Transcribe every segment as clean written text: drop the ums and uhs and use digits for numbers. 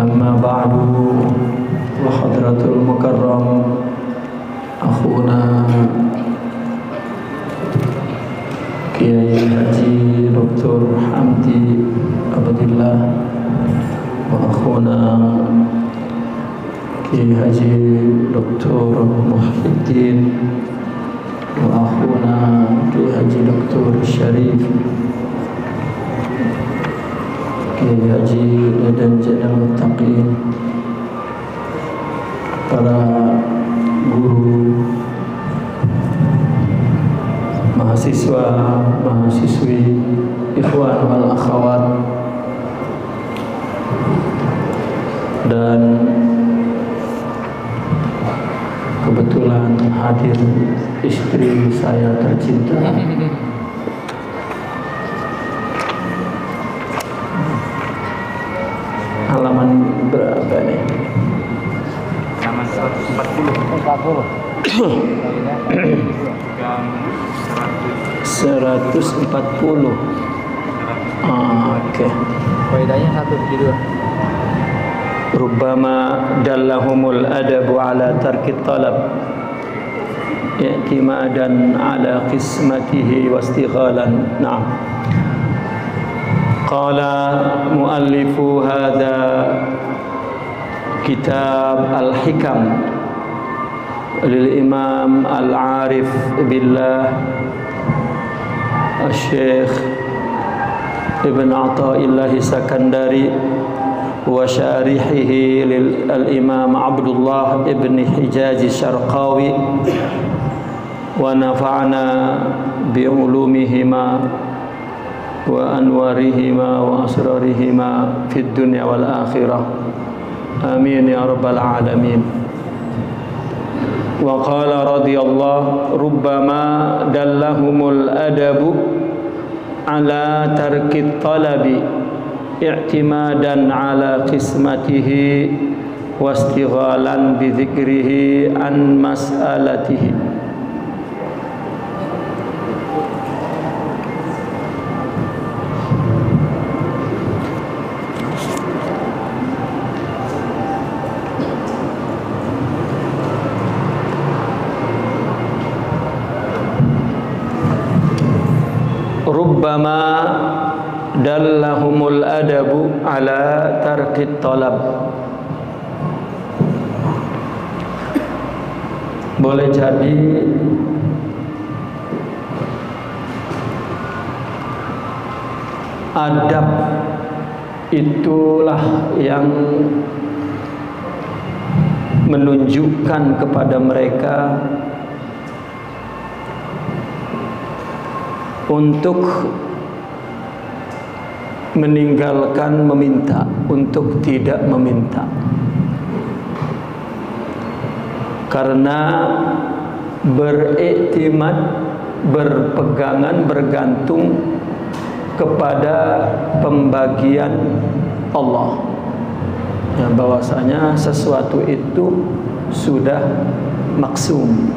أما بعد وحضرة المكرم أخونا Kiai Haji Dr. Hamdi Abdillah wa akhuna Kiai Haji Dr. Muhyiddin wa akhuna Kiai Haji Dr. Syarif Kiai Haji dan Jenderal Muttaqin, para guru, mahasiswa, mahasiswi, ikhwan wal akhwat, dan kebetulan hadir istri saya tercinta. Halaman berapa nih? Halaman 140. 140. Oke. Faedahnya 172. Rubbama dallahumul adabu ala tarkit talab i'timadan ala qismatihi wastighalan. Na'am. Qala muallifu hadha kitab al-hikam lil imam al-arif billah al-syekh Ibn Athaillah Sakandari wa syarihihi lil al-imam Abdullah Ibn Hijaz Syarqawi wa nafa'na bi ulumihima wa anwarihima wa asrarihima fid dunya wal akhirah. Amin ya rabbal alamin. Wa qala radhiyallahu rubbama dallahumul adabu ala tarkit talabi i'timadan ala qismatihi wastighalan bi dzikrihi an mas'alatihi. Rubbama dallahumul adabu ala tarkit talab. Boleh jadi adab itulah yang menunjukkan kepada mereka untuk meninggalkan meminta, untuk tidak meminta. Karena beriktimad, berpegangan, bergantung kepada pembagian Allah. Ya, bahwasanya sesuatu itu sudah maksum,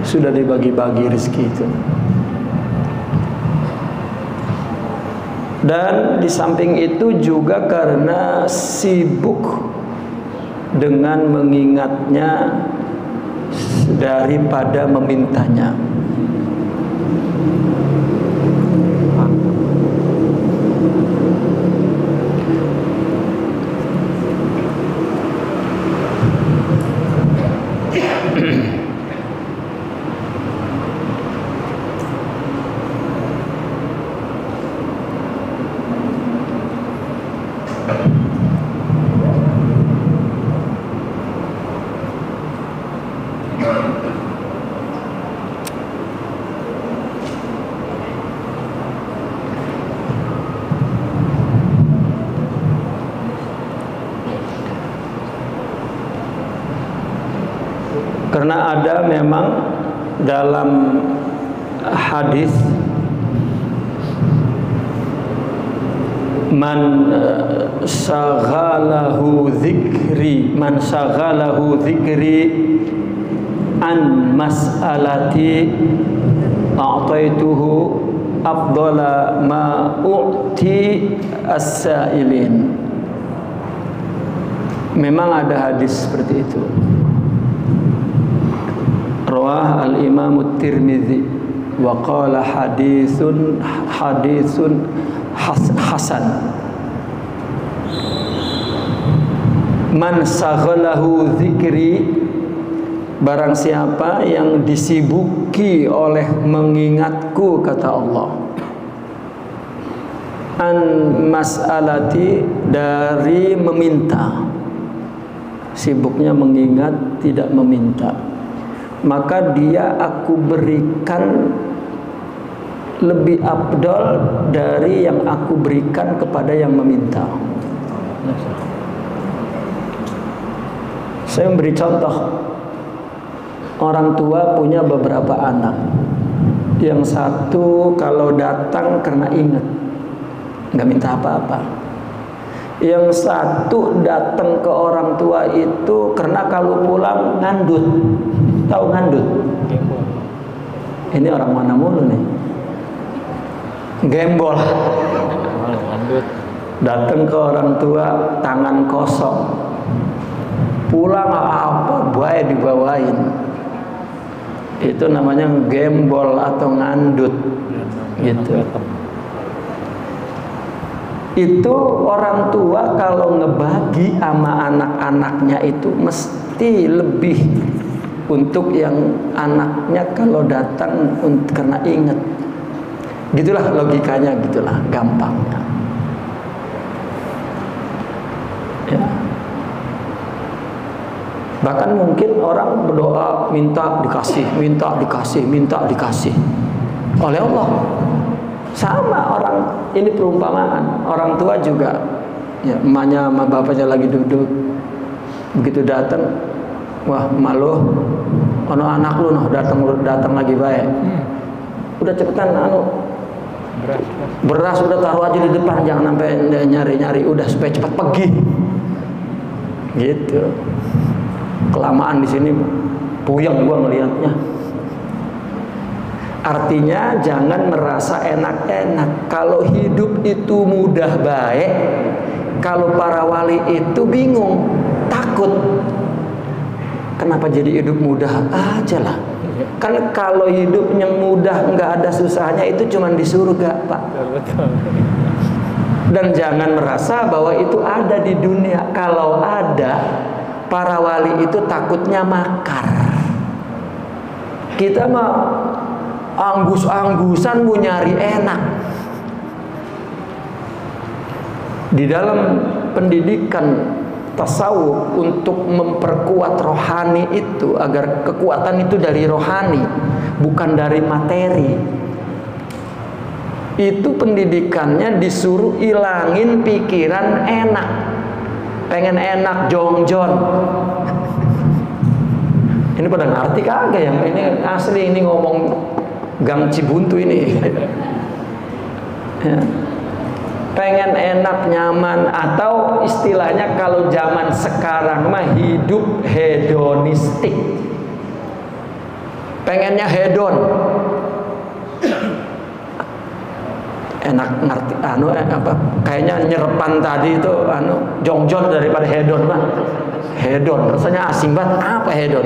sudah dibagi-bagi rezeki itu. Dan di samping itu juga karena sibuk dengan mengingatnya daripada memintanya. Karena ada memang dalam hadis man syaghalahu dzikri an mas'alati a'taituhu afdala ma u'ti as-sa'ilin. Memang ada hadis seperti itu. Rawah al-Imam at-Tirmidzi wa qala haditsun hasan. Man saghalahu dzikri, barang siapa yang disibuki oleh mengingatku, kata Allah, an mas'alati, dari meminta, sibuknya mengingat tidak meminta, maka dia aku berikan lebih afdal dari yang aku berikan kepada yang meminta. Saya memberi contoh. Orang tua punya beberapa anak. Yang satu kalau datang karena ingat, nggak minta apa-apa. Yang satu datang ke orang tua itu karena kalau pulang ngandut. Tahu ngandut? Ini orang mana mulu nih? Gembol. Datang ke orang tua tangan kosong. Pulang apa baik dibawain. Itu namanya gembol atau ngandut gitu. Itu orang tua kalau ngebagi sama anak-anaknya itu mesti lebih untuk yang anaknya kalau datang karena ingat. Gitulah logikanya, gitulah gampangnya. Ya. Bahkan mungkin orang berdoa minta dikasih, minta dikasih, minta dikasih oleh Allah. Sama orang, ini perumpamaan. Orang tua juga, ya, emaknya sama bapaknya lagi duduk, begitu datang, wah malu, ono anak lu noh datang lagi baik. Udah cepetan beras udah taruh aja di depan, jangan sampai nyari-nyari, udah supaya cepat pergi. Gitu. Kelamaan di sini puyeng gua ngelihatnya. Artinya jangan merasa enak-enak. Kalau hidup itu mudah baik, kalau para wali itu bingung, takut. Kenapa jadi hidup mudah aja lah? Kan kalau hidup yang mudah nggak ada susahnya itu cuma di surga, Pak. Dan jangan merasa bahwa itu ada di dunia. Kalau ada, para wali itu takutnya makar. Kita mah anggus-anggusan mau nyari enak. Di dalam pendidikan tasawuf untuk memperkuat rohani itu, agar kekuatan itu dari rohani bukan dari materi, itu pendidikannya disuruh ilangin pikiran enak, pengen enak jongjon. Ini pada ngerti kagak yang ini asli, ini ngomong Gang Cibuntu ini. Ya. Pengen enak nyaman, atau istilahnya kalau zaman sekarang mah hidup hedonistik. Pengennya hedon. Enak ngerti apa kayaknya nyerepan tadi itu jongjon daripada hedon mah. Hedon rasanya asing banget. Apa hedon?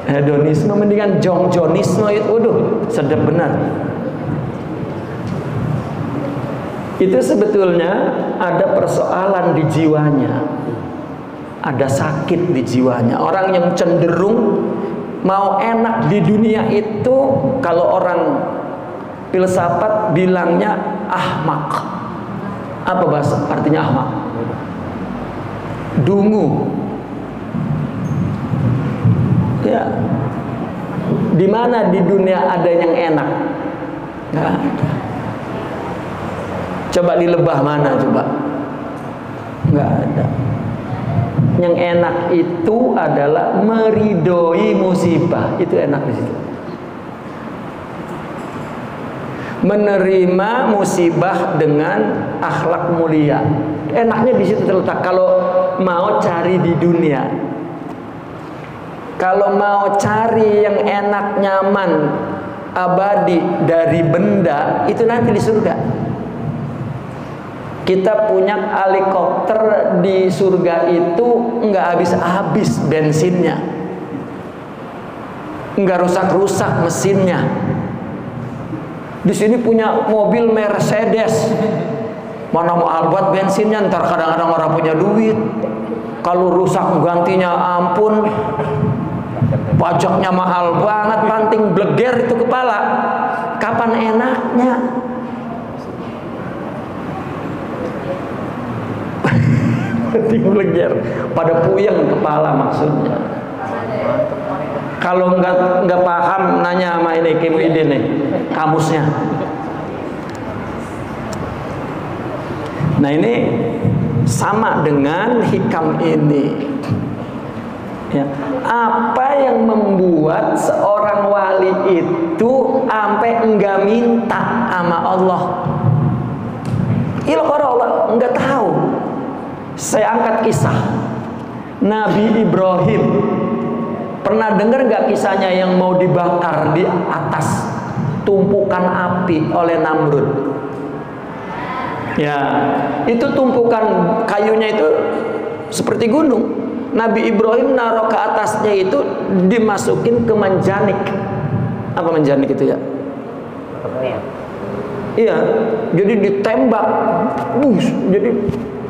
Hedonisme mendingan jongjonisme itu. Waduh, sedap benar. Itu sebetulnya ada persoalan di jiwanya, ada sakit di jiwanya. Orang yang cenderung mau enak di dunia itu, kalau orang filsafat bilangnya ahmak. Apa bahasa artinya ahmak? Dungu. Ya. Di mana di dunia ada yang enak? Nggak ada. Coba di lebah mana coba? Nggak ada. Yang enak itu adalah meridoi musibah. Itu enak di situ. Menerima musibah dengan akhlak mulia. Enaknya di situ terletak. Kalau mau cari di dunia, kalau mau cari yang enak, nyaman, abadi dari benda, itu nanti di surga. Kita punya helikopter di surga itu nggak habis-habis bensinnya, nggak rusak-rusak mesinnya. Di sini punya mobil Mercedes, mana mau buat bensinnya, ntar kadang-kadang orang punya duit, kalau rusak gantinya ampun, pajaknya mahal banget, banting bleger itu kepala. Kapan enaknya? Banting bleger, pada puyeng kepala maksudnya. Kalau nggak paham, nanya sama ini Kim Widin nih, kamusnya. Nah ini sama dengan hikam ini. Ya. Apa yang membuat seorang wali itu sampai enggak minta sama Allah? Kalau Allah enggak tahu. Saya angkat kisah Nabi Ibrahim. Pernah dengar nggak kisahnya yang mau dibakar di atas tumpukan api oleh Namrud? Ya, itu tumpukan kayunya itu seperti gunung. Nabi Ibrahim naruh ke atasnya itu dimasukin ke manjanik. Apa manjanik itu ya? Iya, jadi ditembak. Jadi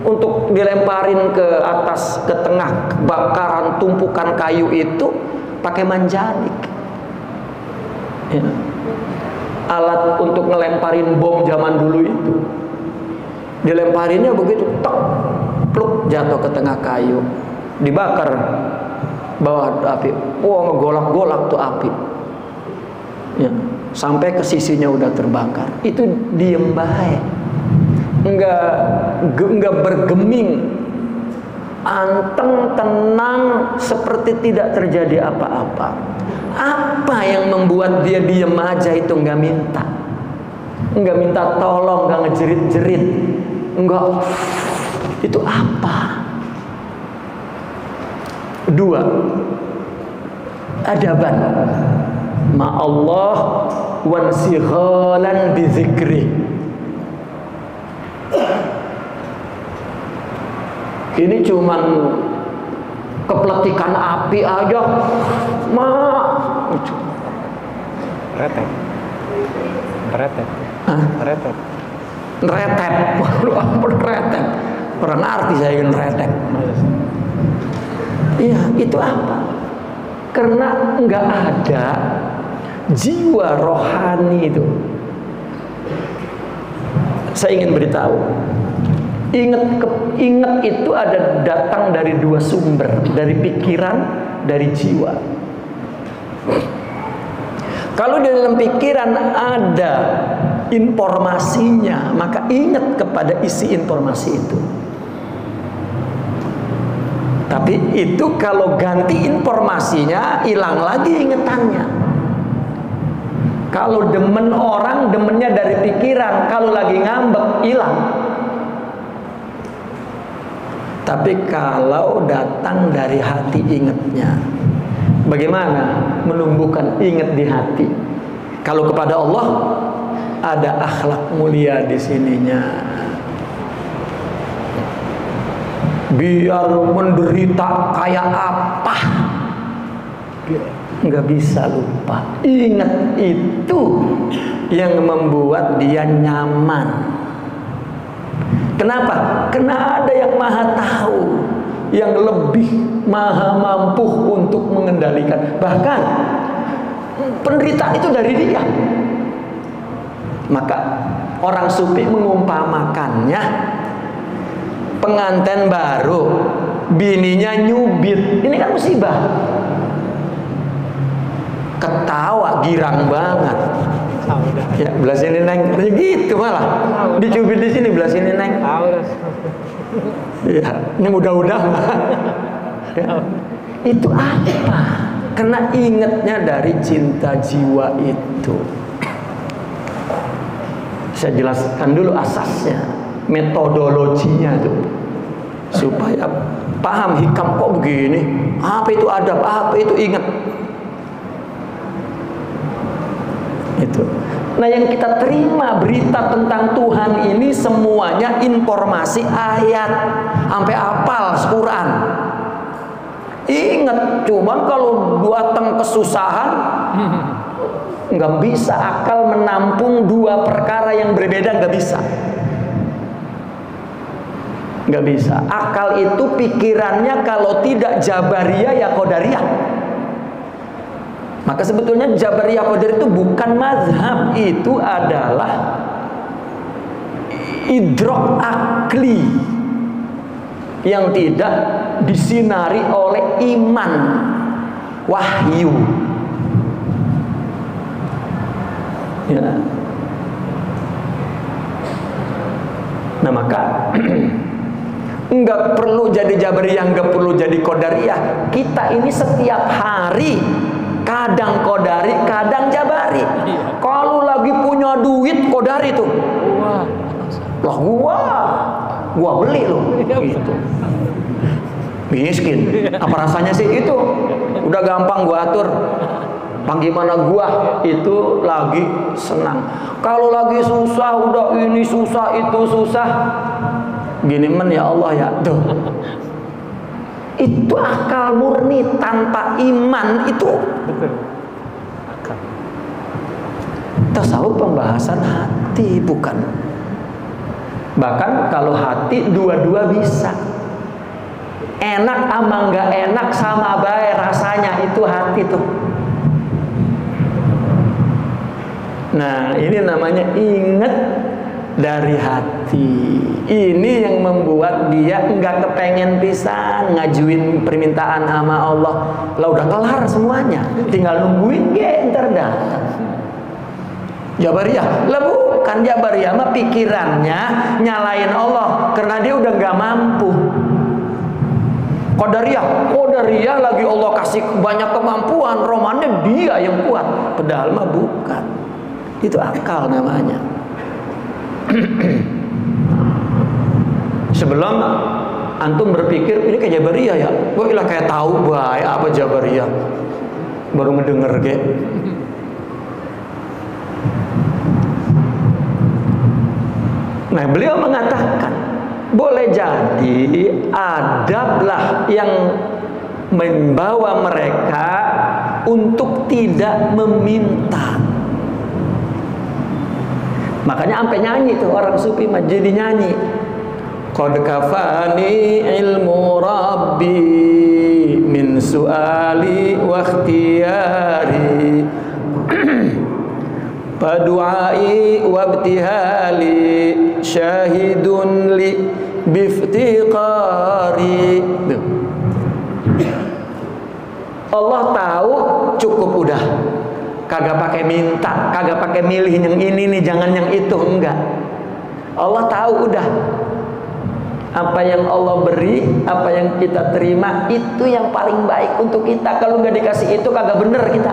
untuk dilemparin ke atas, ke tengah bakaran tumpukan kayu itu pakai manjanik. Ya. Alat untuk ngelemparin bom zaman dulu itu. Dilemparinnya begitu, tok, pluk, jatuh ke tengah kayu, dibakar bawah api. Wah, ngegolak-golak tuh api. Ya, sampai ke sisinya udah terbakar. Itu diem baik, enggak bergeming, anteng, tenang, seperti tidak terjadi apa-apa. Apa yang membuat dia diem aja itu enggak minta? Enggak minta tolong, enggak ngejerit-jerit, enggak. Itu apa? Dua, adaban ma'allah wansighalan bizikri. Ini cuman kepletikan api aja, Retet. Waduh, apa retet? Orang arti saya retet. Iya, itu apa? Karena enggak ada jiwa rohani itu. Saya ingin beritahu, ingat itu ada datang dari dua sumber, dari pikiran, dari jiwa. Kalau di dalam pikiran ada informasinya, maka ingat kepada isi informasi itu. Tapi itu kalau ganti informasinya, hilang lagi ingetannya. Kalau demen orang, demennya dari pikiran. Kalau lagi ngambek, hilang. Tapi kalau datang dari hati, ingatnya. Bagaimana menumbuhkan ingat di hati? Kalau kepada Allah, ada akhlak mulia di sininya. Biar menderita kayak apa, nggak bisa lupa. Ingat itu yang membuat dia nyaman. Kenapa? Karena ada yang maha tahu, yang lebih maha mampu untuk mengendalikan. Bahkan penderitaan itu dari dia. Maka orang sufi mengumpamakannya pengantin baru, bininya nyubit. Ini kan musibah. Ketawa girang banget. Ya, belah sini neng, gitu malah. Dicubit di sini, belah sini neng. Ya, ini udah-udah. Ya. Itu apa? Karena ingatnya dari cinta jiwa itu. Saya jelaskan dulu asasnya, metodologinya tuh, supaya paham hikam kok begini. Apa itu adab? Apa itu ingat? Itu Nah, yang kita terima berita tentang Tuhan ini semuanya informasi ayat, sampai hafal Quran. Ingat, cuman kalau datang kesusahan, nggak bisa akal menampung dua perkara yang berbeda, nggak bisa. Nggak bisa. Akal itu pikirannya kalau tidak Jabariyah ya Qadariyah. Maka sebetulnya Jabariyah Qadariyah itu bukan mazhab, itu adalah idrok akli yang tidak disinari oleh iman wahyu. Ya. Nah, maka nggak perlu jadi Jabariyah, nggak perlu jadi Qadariyah. Kita ini setiap hari kadang Qadari, kadang Jabari. Kalau lagi punya duit Qadari tuh. Lah gua beli loh. Gitu. Miskin. Apa rasanya sih itu? Udah gampang gua atur. Bagaimana gua itu lagi senang. Kalau lagi susah, udah ini susah, itu susah. Gini men ya Allah ya. Tuh. Itu akal murni tanpa iman itu. Betul. Tasawuf pembahasan hati, bukan. Bahkan kalau hati dua-dua bisa. Enak ama nggak enak sama baik rasanya, itu hati tuh. Nah, ini namanya ingat dari hati. Ini yang membuat dia nggak kepengen pisan ngajuin permintaan sama Allah. Lah udah kelar semuanya, tinggal nungguin ntar datang. Jabariyah, lah bukan Jabariyah mah pikirannya nyalain Allah karena dia udah nggak mampu. Qadariyah lagi Allah kasih banyak kemampuan, romannya dia yang kuat, padahal mah bukan. Itu akal namanya. Sebelum antum berpikir ini kayak Jabariyah ya, gue ilah kayak tahu baik apa Jabariyah, baru mendengar ge. Nah, beliau mengatakan boleh jadi adablah yang membawa mereka untuk tidak meminta. Makanya sampai nyanyi tuh orang sufi mah jadi nyanyi. Qad kafani ilmu rabbi min su'ali wa ikhtiyari padu'ai wa ibtihali syahidun li biftiqari. Allah tahu, cukup udah. Kagak pakai minta, kagak pakai milih yang ini nih, jangan yang itu, enggak. Allah tahu udah. Apa yang Allah beri, apa yang kita terima, itu yang paling baik untuk kita. Kalau nggak dikasih itu, kagak bener kita.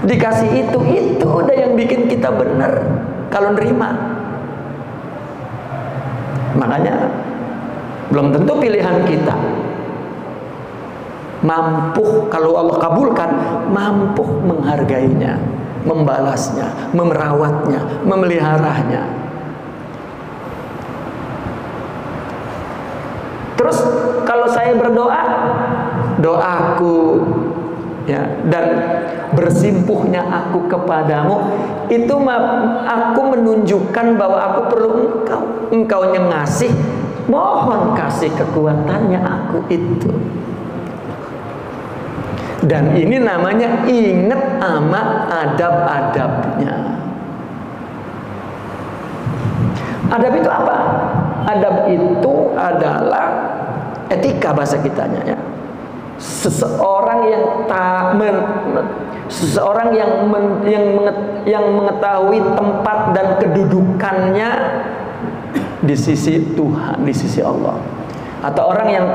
Dikasih itu udah yang bikin kita bener kalau nerima. Makanya belum tentu pilihan kita mampu, kalau Allah kabulkan, mampu menghargainya, membalasnya, memerawatnya, memeliharanya. Terus kalau saya berdoa, doaku ya, dan bersimpuhnya aku kepadamu, itu aku menunjukkan bahwa aku perlu engkau yang ngasih, mohon kasih kekuatannya aku itu. Dan ini namanya ingat sama adab-adabnya. Adab itu apa? Adab itu adalah etika bahasa kitanya ya. Seseorang yang mengetahui tempat dan kedudukannya di sisi Tuhan, di sisi Allah, atau orang yang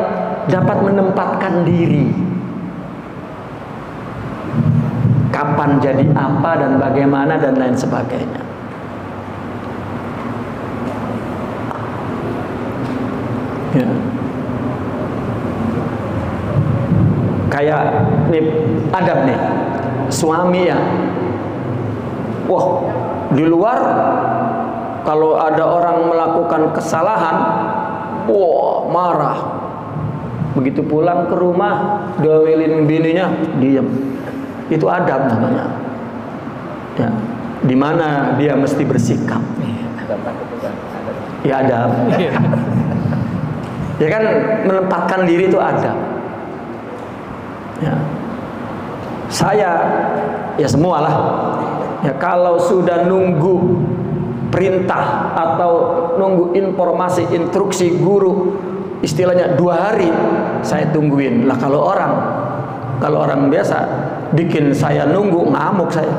dapat menempatkan diri kapan jadi apa dan bagaimana dan lain sebagainya. Ya. Kayak nih adab nih, suami ya Wah, di luar kalau ada orang melakukan kesalahan, wah marah. Begitu pulang ke rumah, domelin bininya, diam. Itu adab namanya. Ya, di mana dia mesti bersikap. Ya adab. Ya kan, menempatkan diri itu adab. Ya. Saya, ya semualah. Ya kalau sudah nunggu perintah atau nunggu informasi, instruksi guru, istilahnya 2 hari, saya tungguin. Lah kalau orang biasa bikin saya nunggu, ngamuk saya.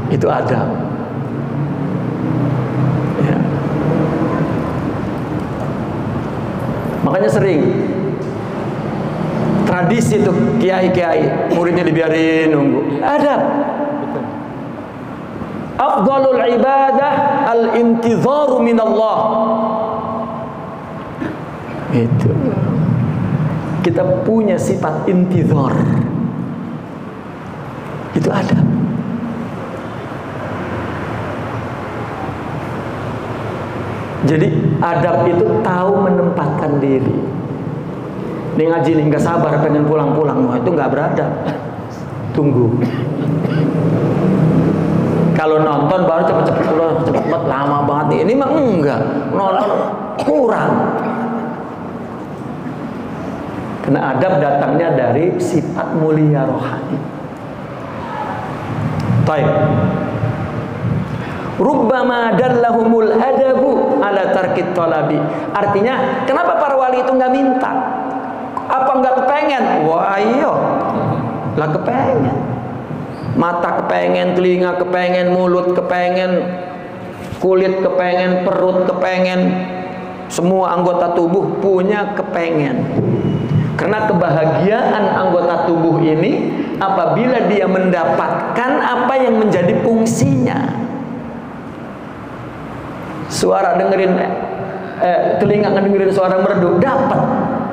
Itu adab. Ya. Makanya sering tradisi tuh kiai-kiai muridnya dibiarin nunggu. Adab. Afdalul ibadah al-intizaru minallah. Itu. Kita punya sifat intizar. Itu adab. Jadi adab itu tahu menempatkan diri. Ini ngaji nih nggak sabar pengen pulang-pulang, itu nggak beradab. Tunggu. Kalau nonton baru cepet-cepet lama banget nih. Ini mah enggak, nonton kurang. Karena adab datangnya dari sifat mulia rohani. Baik. Rubbama dallahumul adabu ala tarkit talabi. Artinya, kenapa para wali itu nggak minta? Apa nggak kepengen? Wah iya, lah kepengen. Mata kepengen, telinga kepengen, mulut kepengen, kulit kepengen, perut kepengen, semua anggota tubuh punya kepengen. Karena kebahagiaan anggota tubuh ini apabila dia mendapatkan apa yang menjadi fungsinya. Suara dengerin, telinga dengerin suara merdu, dapat.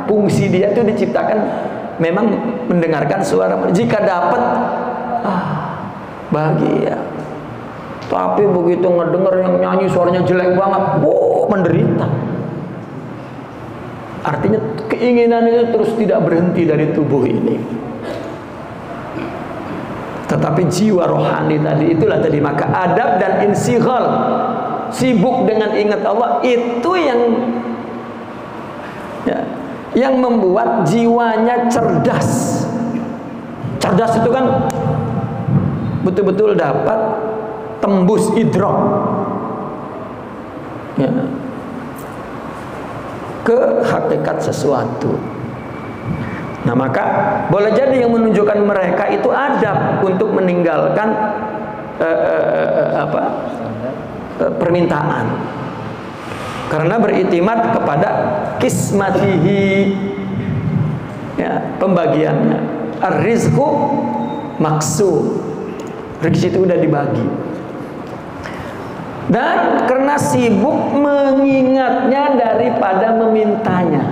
Fungsi dia itu diciptakan memang mendengarkan suara merdu. Jika dapat, bahagia. Tapi begitu ngedenger yang nyanyi suaranya jelek banget, menderita. Artinya keinginan itu terus tidak berhenti dari tubuh ini. Tetapi jiwa rohani tadi, itulah tadi, maka adab dan insighal, sibuk dengan ingat Allah, itu yang membuat jiwanya cerdas. Cerdas itu kan betul-betul dapat tembus idrak, ya, ke hakikat sesuatu. Nah maka boleh jadi yang menunjukkan mereka itu adab untuk meninggalkan permintaan, karena beriktimat kepada kismatihi, ya, pembagiannya. Ar-rizqu maksud, rezeki itu udah dibagi. Dan karena sibuk mengingatnya daripada memintanya.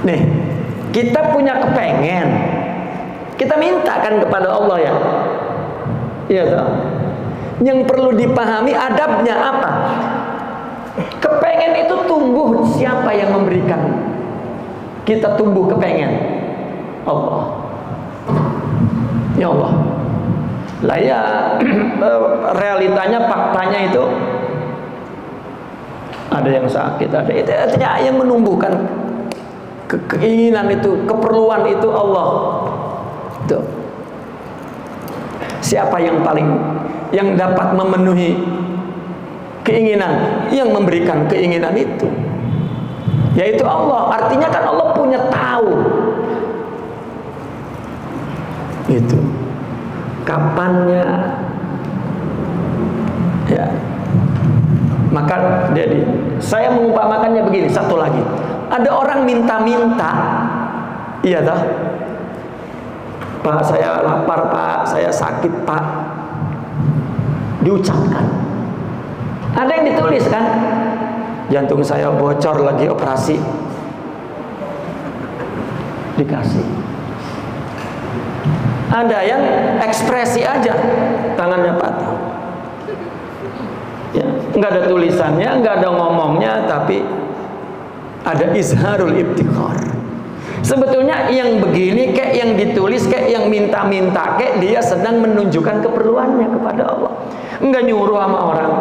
Nih, kita punya kepengen, kita mintakan kepada Allah, ya. Iya toh? Yang perlu dipahami adabnya apa? Kepengen itu tumbuh, siapa yang memberikan kita tumbuh kepengen? Allah. Ya Allah. Lah ya, realitanya, faktanya itu ada yang sakit, ada itu, artinya yang menumbuhkan keinginan itu, keperluan itu Allah. Itu. Siapa yang dapat memenuhi keinginan, yang memberikan keinginan itu, yaitu Allah. Artinya kan Allah punya tahu itu kapannya, ya. Maka jadi saya mengumpamakannya begini, satu lagi, ada orang minta-minta, iya toh, Pak saya lapar, Pak saya sakit, Pak, diucapkan. Ada yang ditulis kan, jantung saya bocor lagi operasi, dikasih. Ada yang ekspresi aja, tangannya patah. Ya, nggak ada tulisannya, nggak ada ngomongnya, tapi ada izharul ibtikhar. Sebetulnya yang begini kayak yang ditulis, kayak yang minta-minta, kayak dia sedang menunjukkan keperluannya kepada Allah. Enggak nyuruh sama orang,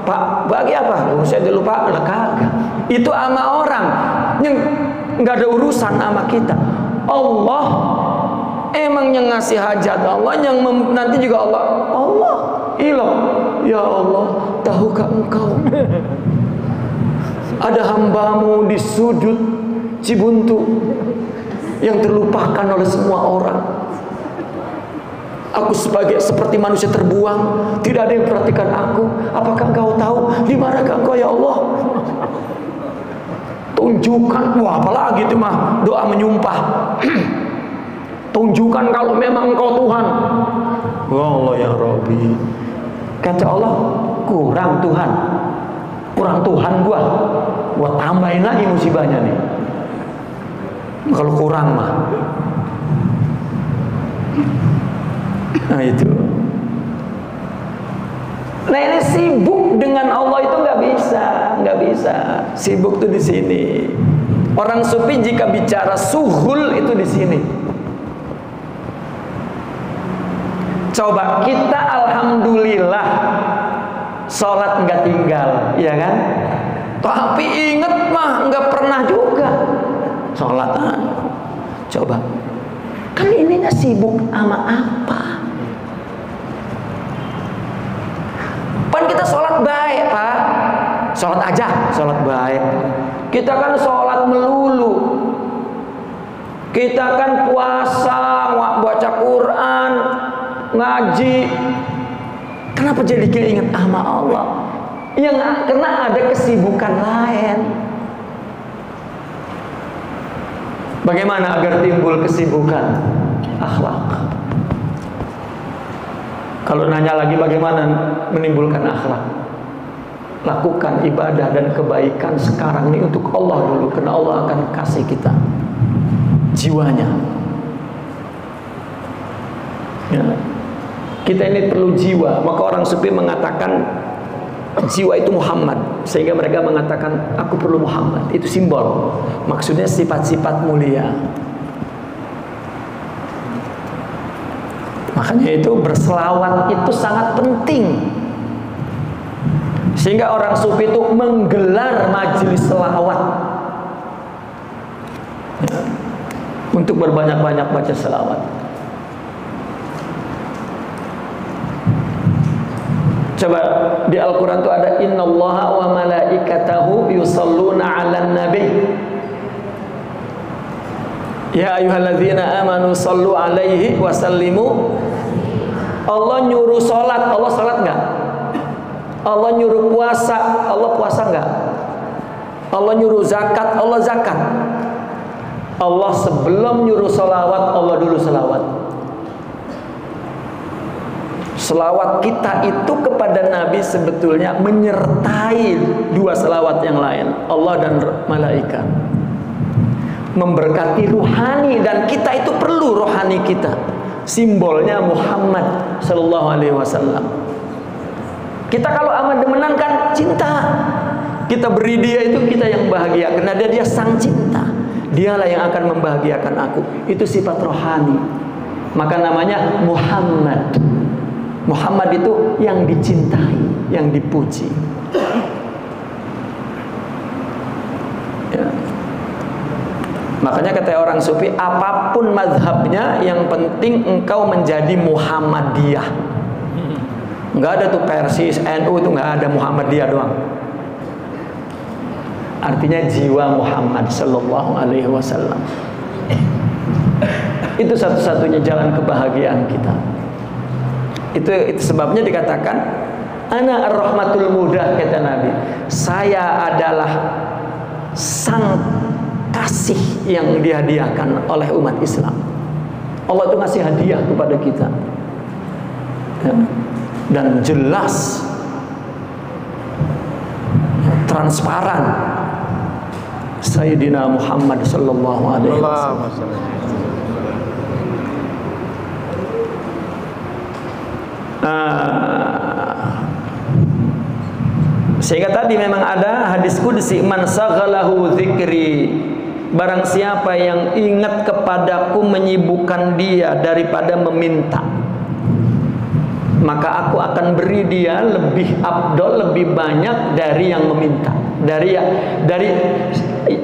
Pak, bagi apa? Saya dulu Pak, lah kagak. Itu sama orang yang nggak ada urusan sama kita. Allah emang yang ngasih hajat, Allah yang nanti juga Allah ilah. Ya Allah, tahukah engkau ada hambamu di sudut Cibuntu yang terlupakan oleh semua orang. Aku seperti manusia terbuang, tidak ada yang perhatikan aku. Apakah engkau tahu di manakah engkau ya Allah? Tunjukkan, wah apalagi itu mah doa menyumpah. Tunjukkan kalau memang engkau Tuhan. Ya Allah ya Rabbi. Kata Allah, kurang Tuhan. Kurang Tuhan gua tambahin lagi musibahnya nih. Kalau kurang mah. Nah itu. Nah ini sibuk dengan Allah itu nggak bisa. Sibuk tuh di sini. Orang sufi jika bicara suhul itu di sini. Coba kita alhamdulillah sholat nggak tinggal, ya kan? Tapi inget mah nggak pernah juga sholat. Coba, kan ininya sibuk sama apa? Pan kita sholat baik Pak, sholat aja, sholat baik. Kita kan sholat melulu. Kita kan puasa, baca Quran, ngaji. Kenapa jadi keinget sama Allah? Yang karena ada kesibukan lain. Bagaimana agar timbul kesibukan? Akhlak. Kalau nanya lagi bagaimana menimbulkan akhlak? Lakukan ibadah dan kebaikan sekarang ini untuk Allah dulu, karena Allah akan kasih kita jiwanya. Ya. Kita ini perlu jiwa. Maka orang sufi mengatakan jiwa itu Muhammad, sehingga mereka mengatakan aku perlu Muhammad. Itu simbol, maksudnya sifat-sifat mulia. Makanya itu berselawat itu sangat penting, sehingga orang sufi itu menggelar majelis selawat ya, untuk berbanyak-banyak baca selawat. Coba di Al-Quran itu ada innallaha wa malaikatahu yusalluna 'alan nabi. Ya ayyuhalladzina amanu sallu 'alaihi wa sallimu. Allah nyuruh salat, Allah salat enggak? Allah nyuruh puasa, Allah puasa enggak? Allah nyuruh zakat, Allah zakat. Allah sebelum nyuruh salawat, Allah dulu salawat. Selawat kita itu kepada Nabi sebetulnya menyertai dua selawat yang lain, Allah dan malaikat. Memberkati ruhani, dan kita itu perlu rohani kita. Simbolnya Muhammad sallallahu alaihi wasallam. Kita kalau amat demenan kan cinta. Kita beri dia itu kita yang bahagia, karena dia sang cinta. Dialah yang akan membahagiakan aku. Itu sifat rohani. Maka namanya Muhammad. Muhammad itu yang dicintai, yang dipuji. Ya. Makanya kata orang sufi, apapun mazhabnya, yang penting engkau menjadi Muhammadiyah. Enggak ada tuh Persis, NU itu enggak ada, Muhammadiyah doang. Artinya jiwa Muhammad sallallahu alaihi wasallam. Itu satu-satunya jalan kebahagiaan kita. Itu sebabnya dikatakan ana ar-rahmatul mudah, kata Nabi. Saya adalah sang kasih yang dihadiahkan oleh umat Islam. Allah itu ngasih hadiah kepada kita ya. Dan jelas, transparan. Sayyidina Muhammad sallallahu alaihi wasallam. Sehingga tadi memang ada hadis qudsi, man saghalahu dzikri, barang siapa yang ingat kepadaku menyibukkan dia daripada meminta, maka aku akan beri dia lebih afdol, lebih banyak dari yang meminta, dari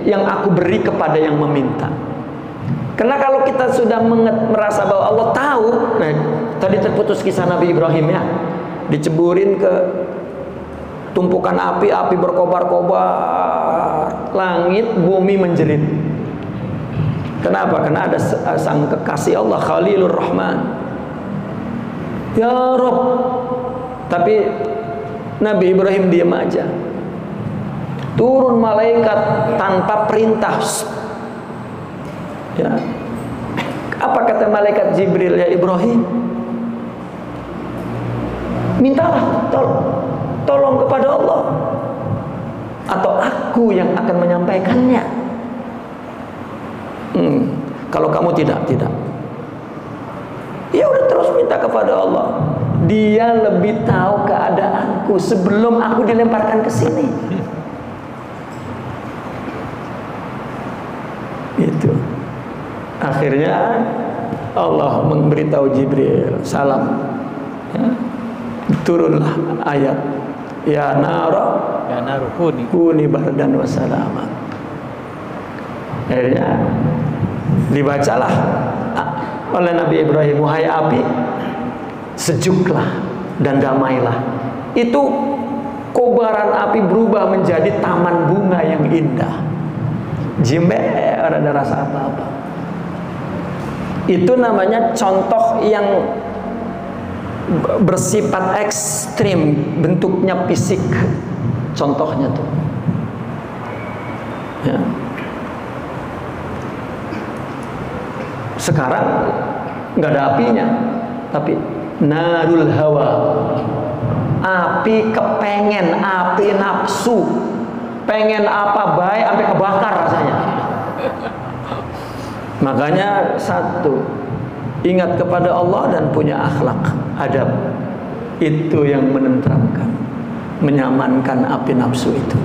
yang aku beri kepada yang meminta. Karena kalau kita sudah merasa bahwa Allah tahu, nah tadi terputus kisah Nabi Ibrahim ya, diceburin ke tumpukan api, api berkobar-kobar, langit, bumi menjerit. Kenapa? Karena ada sang kekasih Allah, Khalilur Rahman. Ya Rob, tapi Nabi Ibrahim diam aja. Turun malaikat tanpa perintah. Ya. Apa kata malaikat Jibril? Ya Ibrahim, mintalah tolong kepada Allah, atau aku yang akan menyampaikannya. Kalau kamu tidak, ya udah terus minta kepada Allah. Dia lebih tahu keadaanku sebelum aku dilemparkan ke sini. Itu. Akhirnya Allah memberitahu Jibril, salam. Ya. Turunlah ayat, ya naru kuni bardan wa salaman. Akhirnya dibacalah oleh Nabi Ibrahim, wahai api, sejuklah dan damailah. Itu kobaran api berubah menjadi taman bunga yang indah. Jember, ada rasa apa-apa. Itu namanya contoh yang bersifat ekstrim, bentuknya fisik. Contohnya tuh ya. Sekarang nggak ada apinya, tapi narul hawa, api kepengen, api nafsu, pengen apa baik sampai kebakar rasanya. Makanya satu, ingat kepada Allah dan punya akhlak, adab. Itu yang menenteramkan, menyamankan api nafsu itu.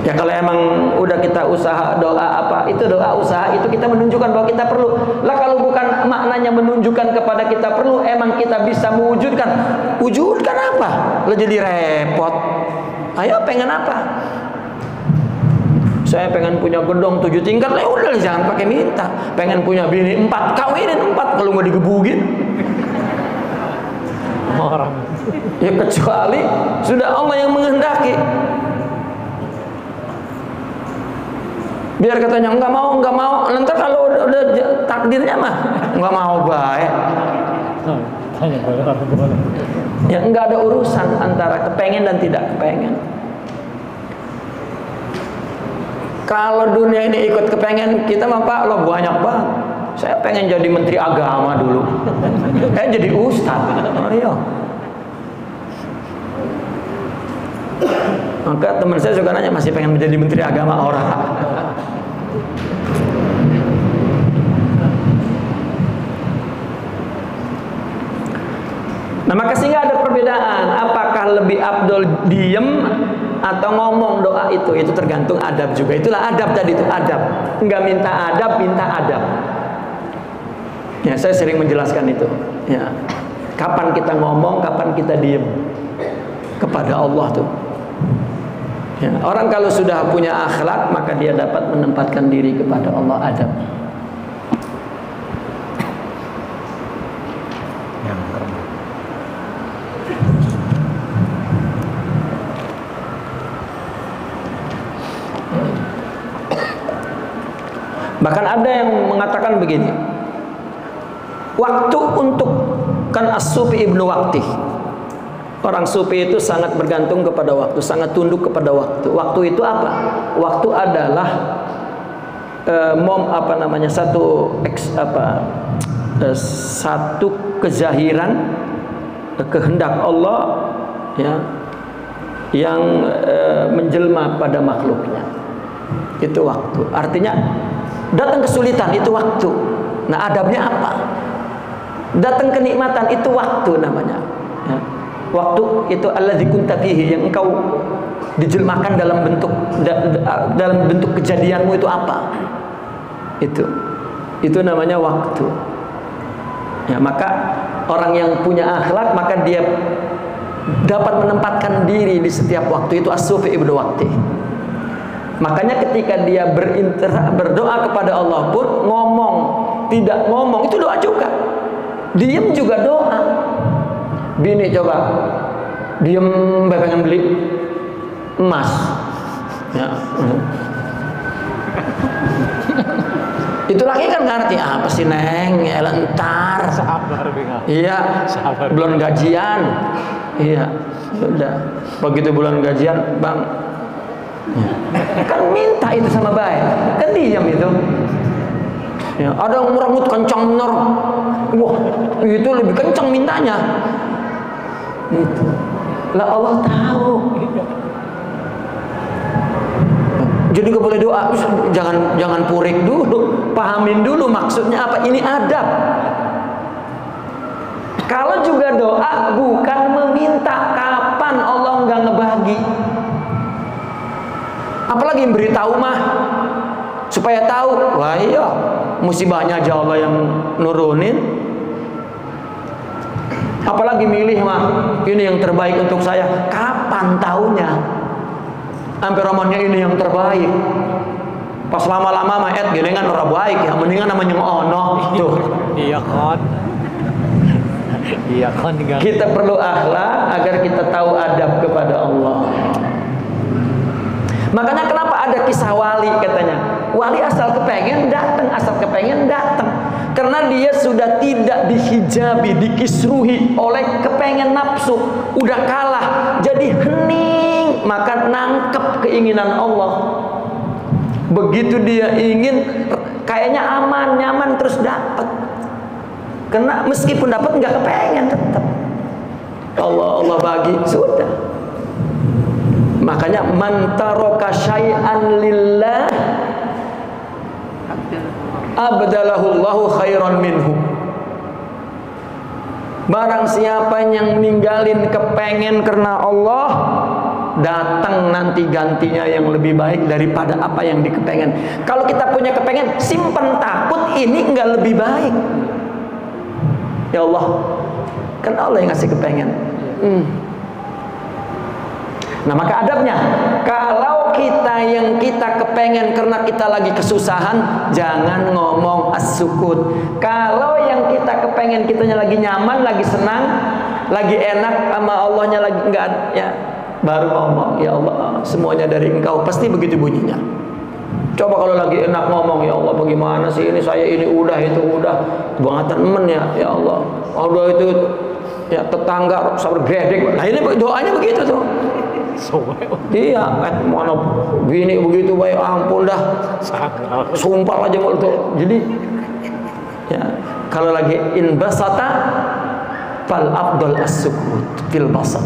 Ya kalau emang udah kita usaha doa apa, itu doa usaha itu kita menunjukkan bahwa kita perlu. Lah kalau bukan maknanya menunjukkan kepada kita perlu, emang kita bisa mewujudkan. Wujudkan apa? Lah jadi repot. Ayo pengen apa? Saya pengen punya gedong 7 tingkat, lah udah jangan pakai minta. Pengen punya bini 4, kawinin 4 kalau nggak digebugin. Orang. Ya kecuali sudah Allah yang menghendaki. Biar katanya nggak mau, nanti kalau udah takdirnya mah nggak mau baik. Ya nggak ada urusan antara kepengen dan tidak kepengen. Kalau dunia ini ikut kepengen kita mah Pak, lo banyak banget. Saya pengen jadi menteri agama dulu. Saya jadi ustadz. Oh, iya. Maka teman saya juga nanya, masih pengen menjadi menteri agama orang. Nah maka sehingga ada perbedaan, apakah lebih afdol diem atau ngomong doa itu tergantung adab juga. Itulah adab tadi, itu adab. Enggak minta adab, minta adab. Ya saya sering menjelaskan itu. Ya, kapan kita ngomong, kapan kita diem kepada Allah tuh. Ya, orang kalau sudah punya akhlak maka dia dapat menempatkan diri kepada Allah, adab. Bahkan ada yang mengatakan begini, waktu untuk kan as-sufi ibnu waqti. Orang sufi itu sangat bergantung kepada waktu, sangat tunduk kepada waktu. Waktu itu apa? Waktu adalah satu kezahiran kehendak Allah ya, yang menjelma pada makhluknya. Itu waktu. Artinya datang kesulitan, itu waktu. Nah adabnya apa? Datang kenikmatan itu waktu namanya. Ya. Waktu itu alladzi kunta fihi, yang engkau dijelmakan dalam bentuk kejadianmu itu apa? Itu namanya waktu. Ya, maka orang yang punya akhlak maka dia dapat menempatkan diri di setiap waktu. Itu as-sufi ibnu waqti. Makanya ketika dia berdoa kepada Allah pun, ngomong, tidak ngomong, itu doa juga. Diem juga doa. Bini coba diem, pengen beli emas, ya. Itu lagi kan ngerti apa sih neng, ya entar. Sabar, iya, sabar. Belum gajian, iya, sudah. Begitu bulan gajian, bang, ya. Kan minta itu sama baik, kan diam itu. Ya, ada yang merengut kencang bener, wah itu lebih kencang mintanya. Itu lah Allah tahu. Jadi gak boleh doa, jangan purik dulu, pahamin dulu maksudnya apa. Ini adab. Kalau juga doa bukan meminta, kapan Allah nggak ngebagi. Apalagi beritahu mah supaya tahu. Wah iya, musibahnya aja Allah yang nurunin. Apalagi milih mah, ini yang terbaik untuk saya. Kapan taunya? Hampir romannya ini yang terbaik. Pas lama-lama mah gini kan orang baik ya, mendingan namanya ono tuh. Iya kan. Iya kan. Kita perlu akhlak agar kita tahu adab kepada Allah. Makanya kenapa ada kisah wali katanya. Wali asal kepengen datang. Karena dia sudah tidak dihijabi, dikisruhi oleh kepengen nafsu. Udah kalah, jadi hening. Maka nangkep keinginan Allah. Begitu dia ingin, kayaknya aman, nyaman, terus dapat. Karena meskipun dapat nggak kepengen tetap. Allah bagi, sudah. Makanya man taraka syai'an lillah abdalahullahu khairan minhu. Barang siapa yang meninggalin kepengen karena Allah, datang nanti gantinya yang lebih baik daripada apa yang dikepengen. Kalau kita punya kepengen, simpen takut ini enggak lebih baik. Ya Allah, kan Allah yang ngasih kepengen. Nah maka adabnya, kalau yang kita kepengen karena kita lagi kesusahan, jangan ngomong as-sukut. Kalau yang kita kepengen kitanya lagi nyaman, lagi senang, lagi enak sama Allahnya lagi enggak, ya baru ngomong, ya Allah semuanya dari Engkau. Pasti begitu bunyinya. Coba kalau lagi enak ngomong, ya Allah bagaimana sih ini, saya ini udah, itu udah, bangetan men ya Allah. Allah itu ya tetangga sabar gredek. Nah ini doanya begitu tuh. Iya, mana bini begitu baik, ampun dah, sumpah aja mau tuh. Jadi ya kalau lagi inbasata fal afdal as-sukut fil basat.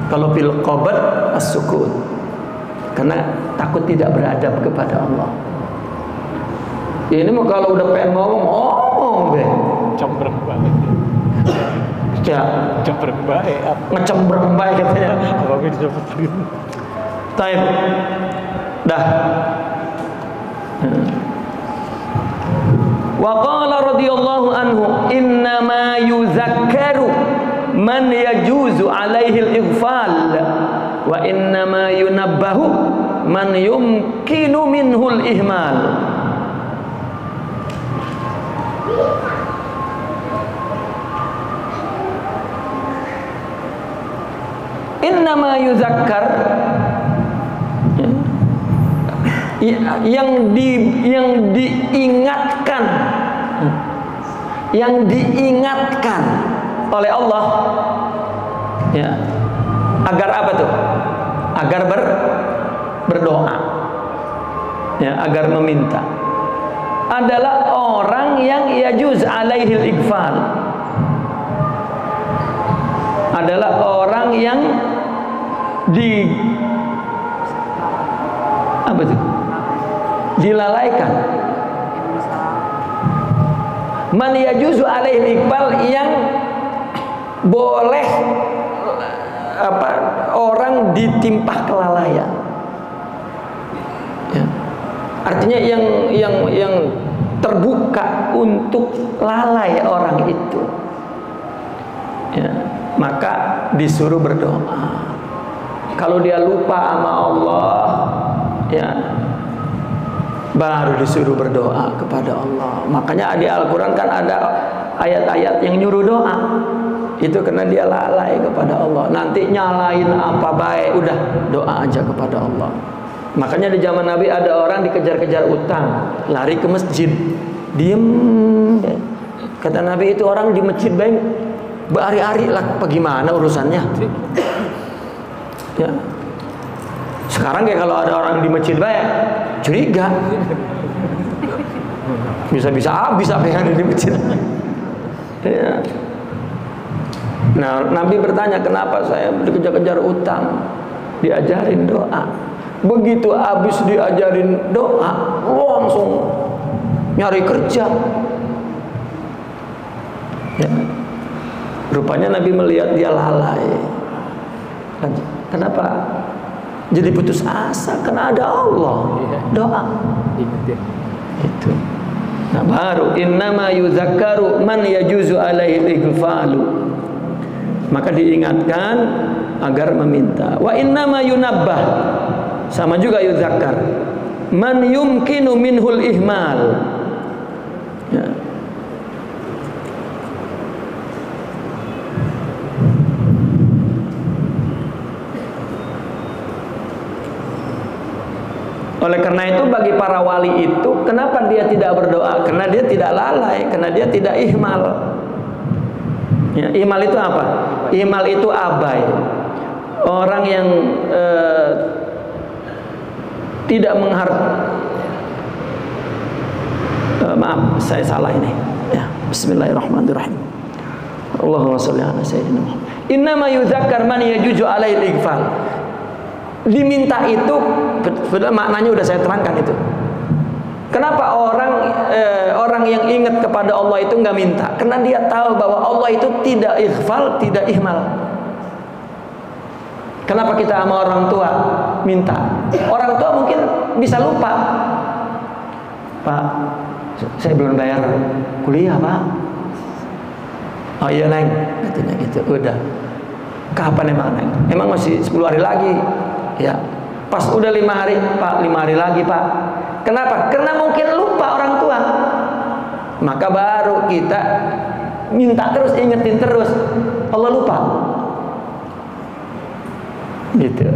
Kalau fil qabd as-sukut. Karena takut tidak beradab kepada Allah. Ini mah kalau udah pengen ngomong be. Cembereng banget. Ya, cembereng baik. Ngecembereng baik katanya. Apa itu disebut? Taib. Dah. Wa qala radhiyallahu anhu, innama yuzakkaru man yajuzu alaihi al-ighfal wa innama yunabbahu man yumkinu minhu al-ihmal. Innama yuzakkar, yang diingatkan oleh Allah, ya, agar apa tuh? Agar berdoa, ya, agar meminta. Adalah orang yang yajuz alaihil ighfal. Adalah orang yang dilalaikan. Man yajuzu alaihi iqbal, yang boleh orang ditimpa kelalaian. Ya. Artinya yang terbuka untuk lalai orang itu. Ya. Maka disuruh berdoa. Kalau dia lupa sama Allah, ya, baru disuruh berdoa kepada Allah. Makanya di Al-Quran kan ada ayat-ayat yang nyuruh doa. Itu karena dia lalai kepada Allah. Nanti nyalain apa baik, udah doa aja kepada Allah. Makanya di zaman Nabi ada orang dikejar-kejar utang, lari ke masjid, diem. Kata Nabi, itu orang di masjid baik berhari-hari lah, bagaimana urusannya? Ya. Sekarang kayak kalau ada orang di masjid baik, curiga. Bisa-bisa habis apa yang ada di masjid. Ya. Nah, Nabi bertanya, kenapa saya dikejar-kejar utang? Diajarin doa. Begitu habis diajarin doa, langsung nyari kerja. Ya. Rupanya Nabi melihat dia lalai. Kenapa? Jadi putus asa, karena ada Allah. Doa. Itu. Nah, baru innama yuzakkaru man yajuzu alaihi ighfalu. Maka diingatkan agar meminta. Wa innama yunabbah, sama juga yuzakkar, man yumkinu minhul ihmal. Ya. Oleh karena itu bagi para wali itu, kenapa dia tidak berdoa? Karena dia tidak lalai, karena dia tidak ihmal. Ya, ihmal itu apa? Ihmal itu abai. Orang yang tidak maaf, saya salah ini. Ya, bismillahirrahmanirrahim. Allahumma shalli ala sayyidina Muhammad. Innama yuzakkar man yajuzu alaihi ighfal. Diminta itu maknanya udah saya terangkan itu. Kenapa orang yang ingat kepada Allah itu nggak minta? Karena dia tahu bahwa Allah itu tidak ighfal, tidak ihmal. Kenapa kita sama orang tua minta? Orang tua mungkin bisa lupa. Pak, saya belum bayar kuliah, Pak. Oh iya, Neng, katanya gitu. Udah. Kapan emang, Neng? Emang masih 10 hari lagi. Ya, pas udah 5 hari, Pak, 5 hari lagi, Pak. Kenapa? Karena mungkin lupa orang tua. Maka baru kita minta terus, ingetin terus. Allah lupa. Gitu.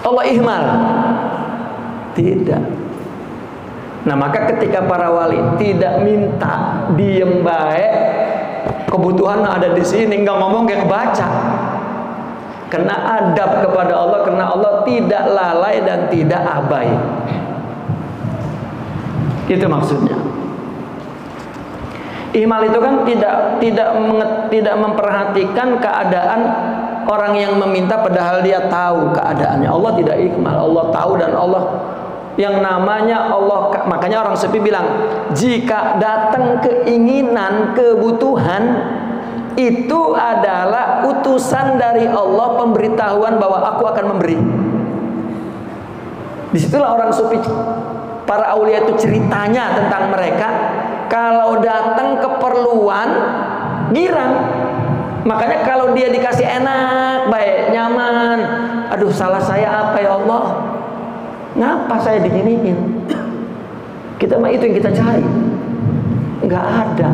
Allah ihmal. Tidak. Nah, maka ketika para wali tidak minta, diem baik, kebutuhan ada di sini, nggak ngomong kayak baca. Kena adab kepada Allah, karena Allah tidak lalai dan tidak abai. Itu maksudnya. Ihmal itu kan tidak memperhatikan keadaan orang yang meminta padahal dia tahu keadaannya. Allah tidak ihmal, Allah tahu, dan Allah yang namanya Allah. Makanya orang sufi bilang, jika datang keinginan, kebutuhan, itu adalah utusan dari Allah, pemberitahuan bahwa aku akan memberi. Disitulah orang sufi, para aulia itu ceritanya tentang mereka, kalau datang keperluan girang. Makanya kalau dia dikasih enak, baik, nyaman, aduh salah saya apa ya Allah, ngapa saya diginiin? Kita mah itu yang kita cari, nggak ada.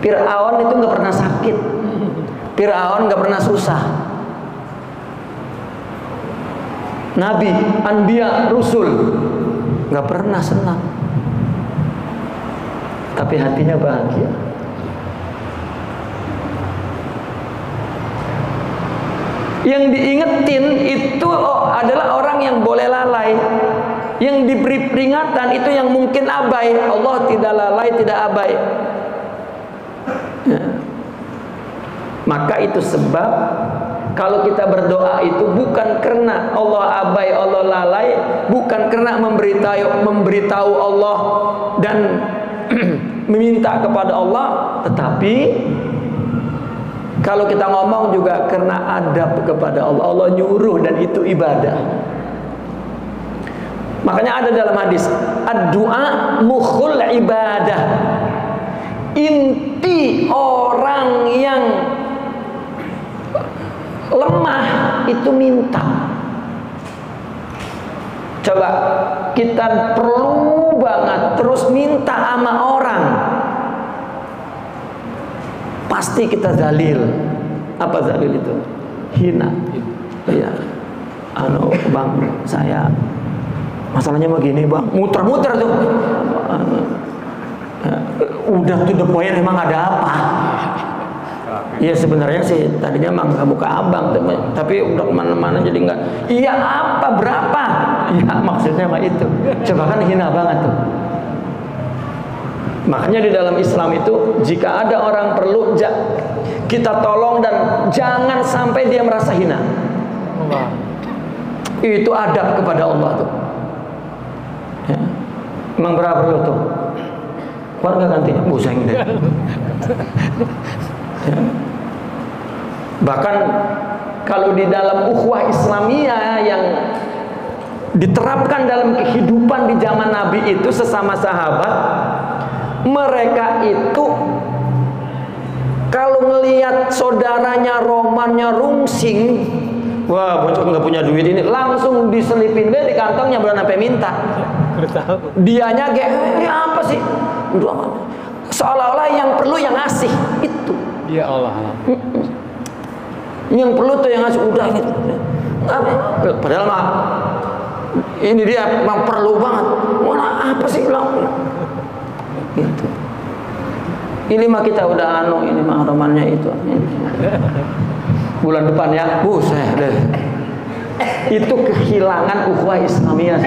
Fir'aun itu nggak pernah sakit, Fir'aun nggak pernah susah. Nabi, anbiya, rusul nggak pernah senang, tapi hatinya bahagia. Yang diingetin itu adalah orang yang boleh lalai. Yang diberi peringatan itu yang mungkin abai. Allah tidak lalai, tidak abai. Ya. Maka itu sebab kalau kita berdoa itu bukan karena Allah abai, Allah lalai, bukan karena memberitahu Allah dan meminta kepada Allah, tetapi kalau kita ngomong juga karena adab kepada Allah. Allah nyuruh dan itu ibadah. Makanya ada dalam hadis, ad-du'a mukhul ibadah. Inti orang yang lemah itu minta. Coba kita perlu banget terus minta sama orang, pasti kita zalil. Apa zalil itu? Hina. Iya. Bang, saya masalahnya begini bang, muter-muter tuh. Udah to the point, emang ada apa? Iya sebenarnya sih tadinya emang kamu ke abang, tapi udah kemana-mana jadi enggak. Iya apa berapa? Iya maksudnya mah itu. Coba kan hina banget tuh. Makanya di dalam Islam itu jika ada orang perlu kita tolong dan jangan sampai dia merasa hina. Itu adab kepada Allah tuh. Ya. Emang berapa perlu tuh? Keluarga gantinya buseng deh. Ya. Bahkan kalau di dalam ukhuwah Islamiyah yang diterapkan dalam kehidupan di zaman Nabi itu sesama sahabat, mereka itu kalau ngelihat saudaranya romannya rungsing, wah bocah nggak punya duit ini, langsung diselipin deh di kantongnya, belum sampai minta. Dianya apa sih? Seolah-olah yang perlu yang ngasih itu. Ya Allah. Yang perlu tuh yang ngasih udah gitu. Padahal mah ini dia memang perlu banget. Mana apa sih bilang? Gitu. Ini mah kita udah ini mah romannya itu. Bulan depan ya, buset deh. Itu kehilangan ukhuwah Islamiyah.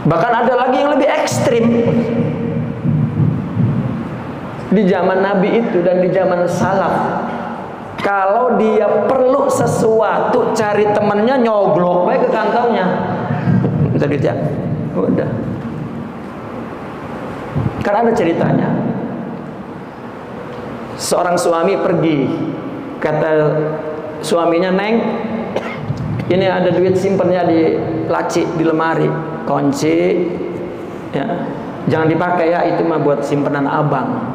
Bahkan ada lagi yang lebih ekstrim. Di zaman Nabi itu dan di zaman salaf, kalau dia perlu sesuatu, cari temennya nyoglok baik ke kantongnya. Minta duit ya? Udah. Karena ada ceritanya. Seorang suami pergi, kata suaminya, "Neng, ini ada duit simpennya di laci, di lemari, kunci, ya, jangan dipakai ya, itu mah buat simpenan abang.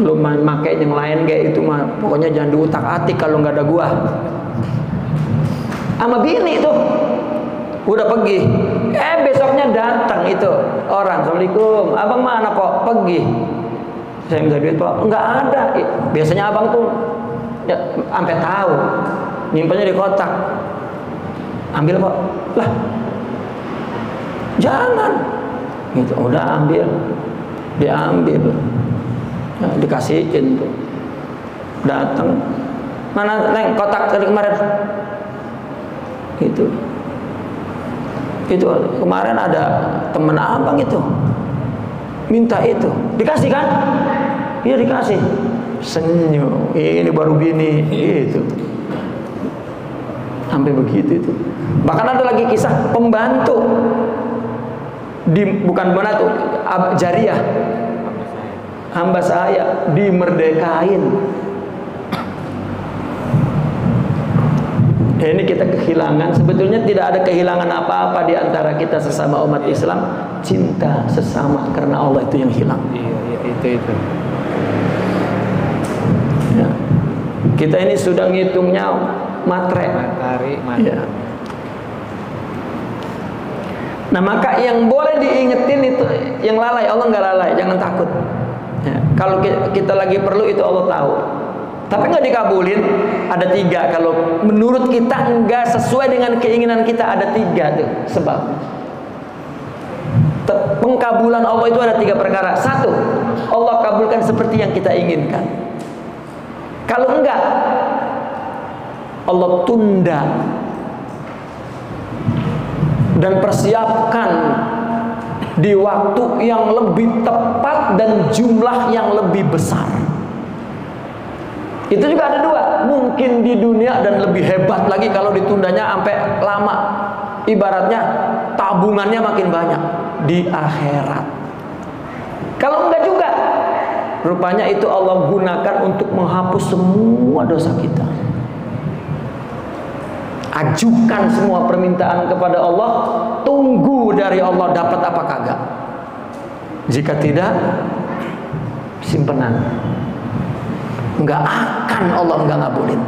Lu pakai yang lain kayak itu mah, pokoknya jangan diutak-atik kalau nggak ada gua." Sama bini tuh, udah pergi. Besoknya datang itu orang, "Assalamualaikum, abang mana kok pergi?" "Saya minta duit pak." "Nggak ada." Biasanya abang tuh ya sampai tahu nyimpannya di kotak. "Ambil pak." "Lah jangan." Gitu, udah ambil, diambil, ya, dikasihin tuh. Datang, "Mana Neng kotak tadi kemarin?" Gitu. Itu kemarin ada temen abang itu minta itu, dikasih kan? Iya dikasih. Senyum, ini baru bini gitu. Sampai begitu itu. Bahkan ada lagi kisah pembantu bukan pembantu, jariyah, hamba saya dimerdekain. Ini kita kehilangan. Sebetulnya tidak ada kehilangan apa-apa di antara kita sesama umat Islam. Cinta sesama karena Allah itu yang hilang. Iya, itu. Ya. Kita ini sudah ngitungnya matre. Ya. Nah maka yang boleh diingetin itu yang lalai, Allah nggak lalai, jangan takut. Ya. Kalau kita lagi perlu itu Allah tahu. Tapi nggak dikabulin, ada 3. Kalau menurut kita nggak sesuai dengan keinginan kita, ada 3 tuh sebab. Pengkabulan Allah itu ada 3 perkara. 1, Allah kabulkan seperti yang kita inginkan. Kalau enggak, Allah tunda dan persiapkan di waktu yang lebih tepat dan jumlah yang lebih besar. Itu juga ada 2, mungkin di dunia dan lebih hebat lagi kalau ditundanya sampai lama. Ibaratnya tabungannya makin banyak. di akhirat. Kalau enggak juga, rupanya itu Allah gunakan untuk menghapus semua dosa kita. Ajukan semua permintaan kepada Allah, tunggu dari Allah dapat apa kagak. Jika tidak, simpenan. Enggak akan Allah enggak ngabulin.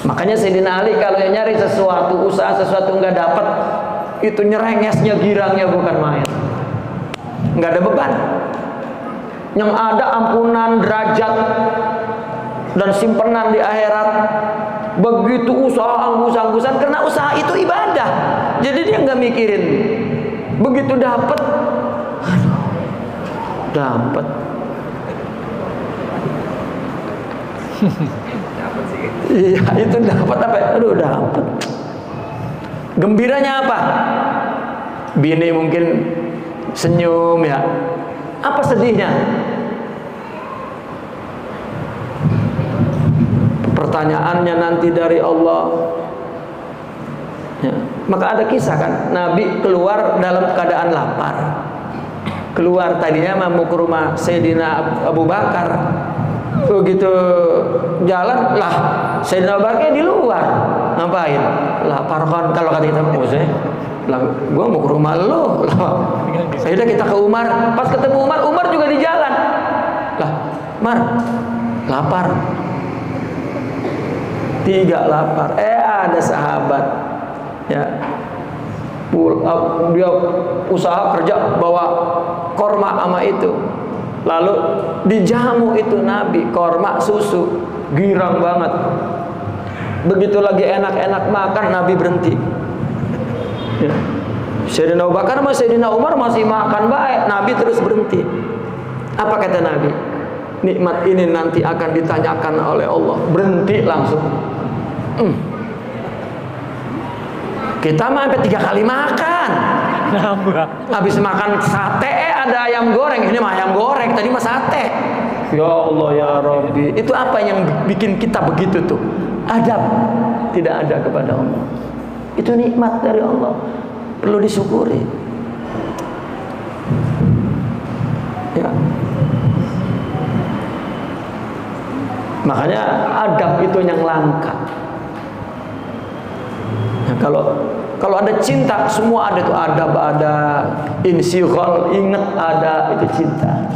Makanya Sayyidina Ali kalau yang nyari sesuatu, usaha sesuatu enggak dapat, itu nyerengesnya, girangnya bukan main. Enggak ada beban. Yang ada ampunan, derajat, dan simpenan di akhirat. Begitu usaha anggus-anggusan, karena usaha itu ibadah. Jadi dia nggak mikirin. Begitu dapat, dapat. Iya, itu dapat apa? Aduh, dapat. Gembiranya apa? Bini mungkin senyum ya. Apa sedihnya? Pertanyaannya nanti dari Allah ya. Maka ada kisah kan, Nabi keluar dalam keadaan lapar. Keluar tadinya mau ke rumah Sayyidina Abu Bakar. Begitu jalan lah Sayyidina Abu Bakar di luar. Ngapain? Lapar kan, kalau kata kita lah, gue mau ke rumah lo. Akhirnya kita ke Umar. Pas ketemu Umar, Umar juga di jalan. Lah, Mar, lapar. Tiga lapar. Ada sahabat ya, dia usaha kerja bawa korma sama itu, lalu dijamu itu Nabi, korma susu, girang banget. Begitu lagi enak-enak makan, Nabi berhenti ya. Sayyidina Abu Bakar sama Sayyidina Umar masih makan baik, Nabi terus berhenti. Apa kata Nabi? Nikmat ini nanti akan ditanyakan oleh Allah. Berhenti langsung. Kita mah sampai 3 kali makan. Habis makan sate ada ayam goreng. Ini mah ayam goreng, tadi mah sate. Ya Allah ya Rabbi. Itu apa yang bikin kita begitu tuh? Adab tidak ada kepada Allah. Itu nikmat dari Allah, perlu disyukuri ya. Makanya adab itu yang langka ya. Kalau ada cinta, semua ada tuh, adab ada, insyghal ingat ada, itu cinta.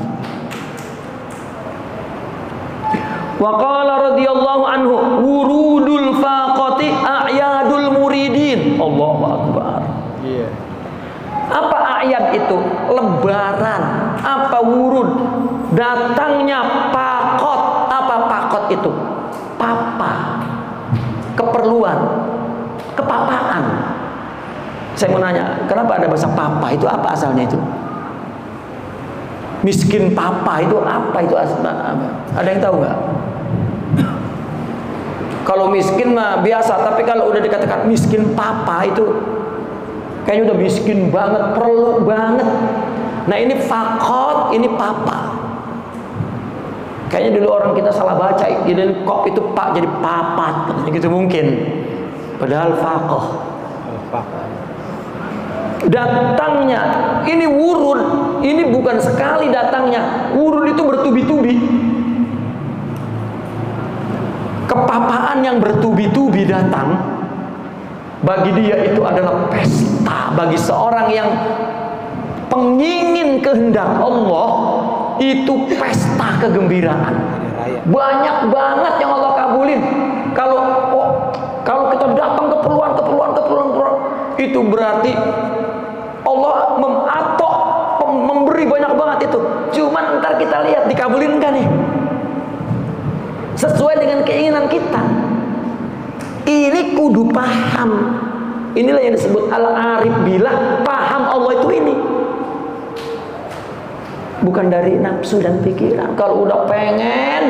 Wa qala radhiyallahu anhu, wurudul faqati a'yadul muridin. Allahu akbar. Iya. Apa a'yad itu? Lebaran. Apa wurud? Datangnya pakot. Apa pakot itu? Papa. Keperluan. Kepapaan. Saya mau nanya, kenapa ada bahasa papa? Itu apa asalnya itu? Miskin papa itu apa itu asalnya? Ada yang tahu nggak? Kalau miskin mah biasa, tapi kalau udah dikatakan miskin papa itu kayaknya udah miskin banget, perlu banget. Nah ini fakot, ini papa. Kayaknya dulu orang kita salah baca, jadi kop itu pak jadi papat, gitu mungkin. Padahal fakoh. Datangnya ini wurud, ini bukan sekali datangnya. Wurud itu bertubi-tubi. Kepapaan yang bertubi-tubi datang, bagi dia itu adalah pesta. Bagi seorang yang pengingin kehendak Allah, itu pesta kegembiraan. Banyak banget yang Allah kabulin. Kalau kita datang keperluan, itu berarti Allah memberi banyak banget itu. Cuman ntar kita lihat dikabulin kan nih, sesuai dengan keinginan kita. Ini kudu paham. Inilah yang disebut al-arif billah, paham Allah itu ini. Bukan dari nafsu dan pikiran. Kalau udah pengen,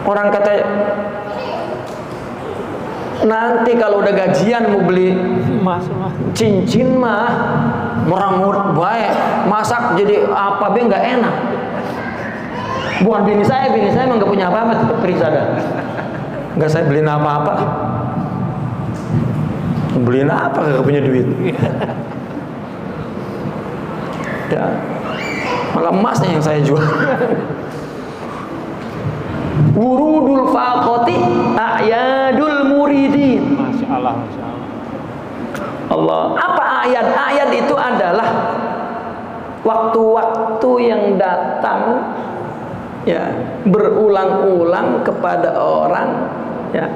orang kata nanti kalau udah gajian mau beli cincin mah murah-murah baik, masak jadi apa be nggak enak. Bukan bini saya emang nggak punya apa-apa, periksa dah. Nggak saya beliin apa-apa. Beliin apa kalau punya duit? Ya, malah emasnya yang saya jual. Wurudul faqati a'yadul muridin. Masya Allah, Masya Allah. Allah. Apa ayat? Ayat itu adalah waktu-waktu yang datang ya berulang-ulang kepada orang ya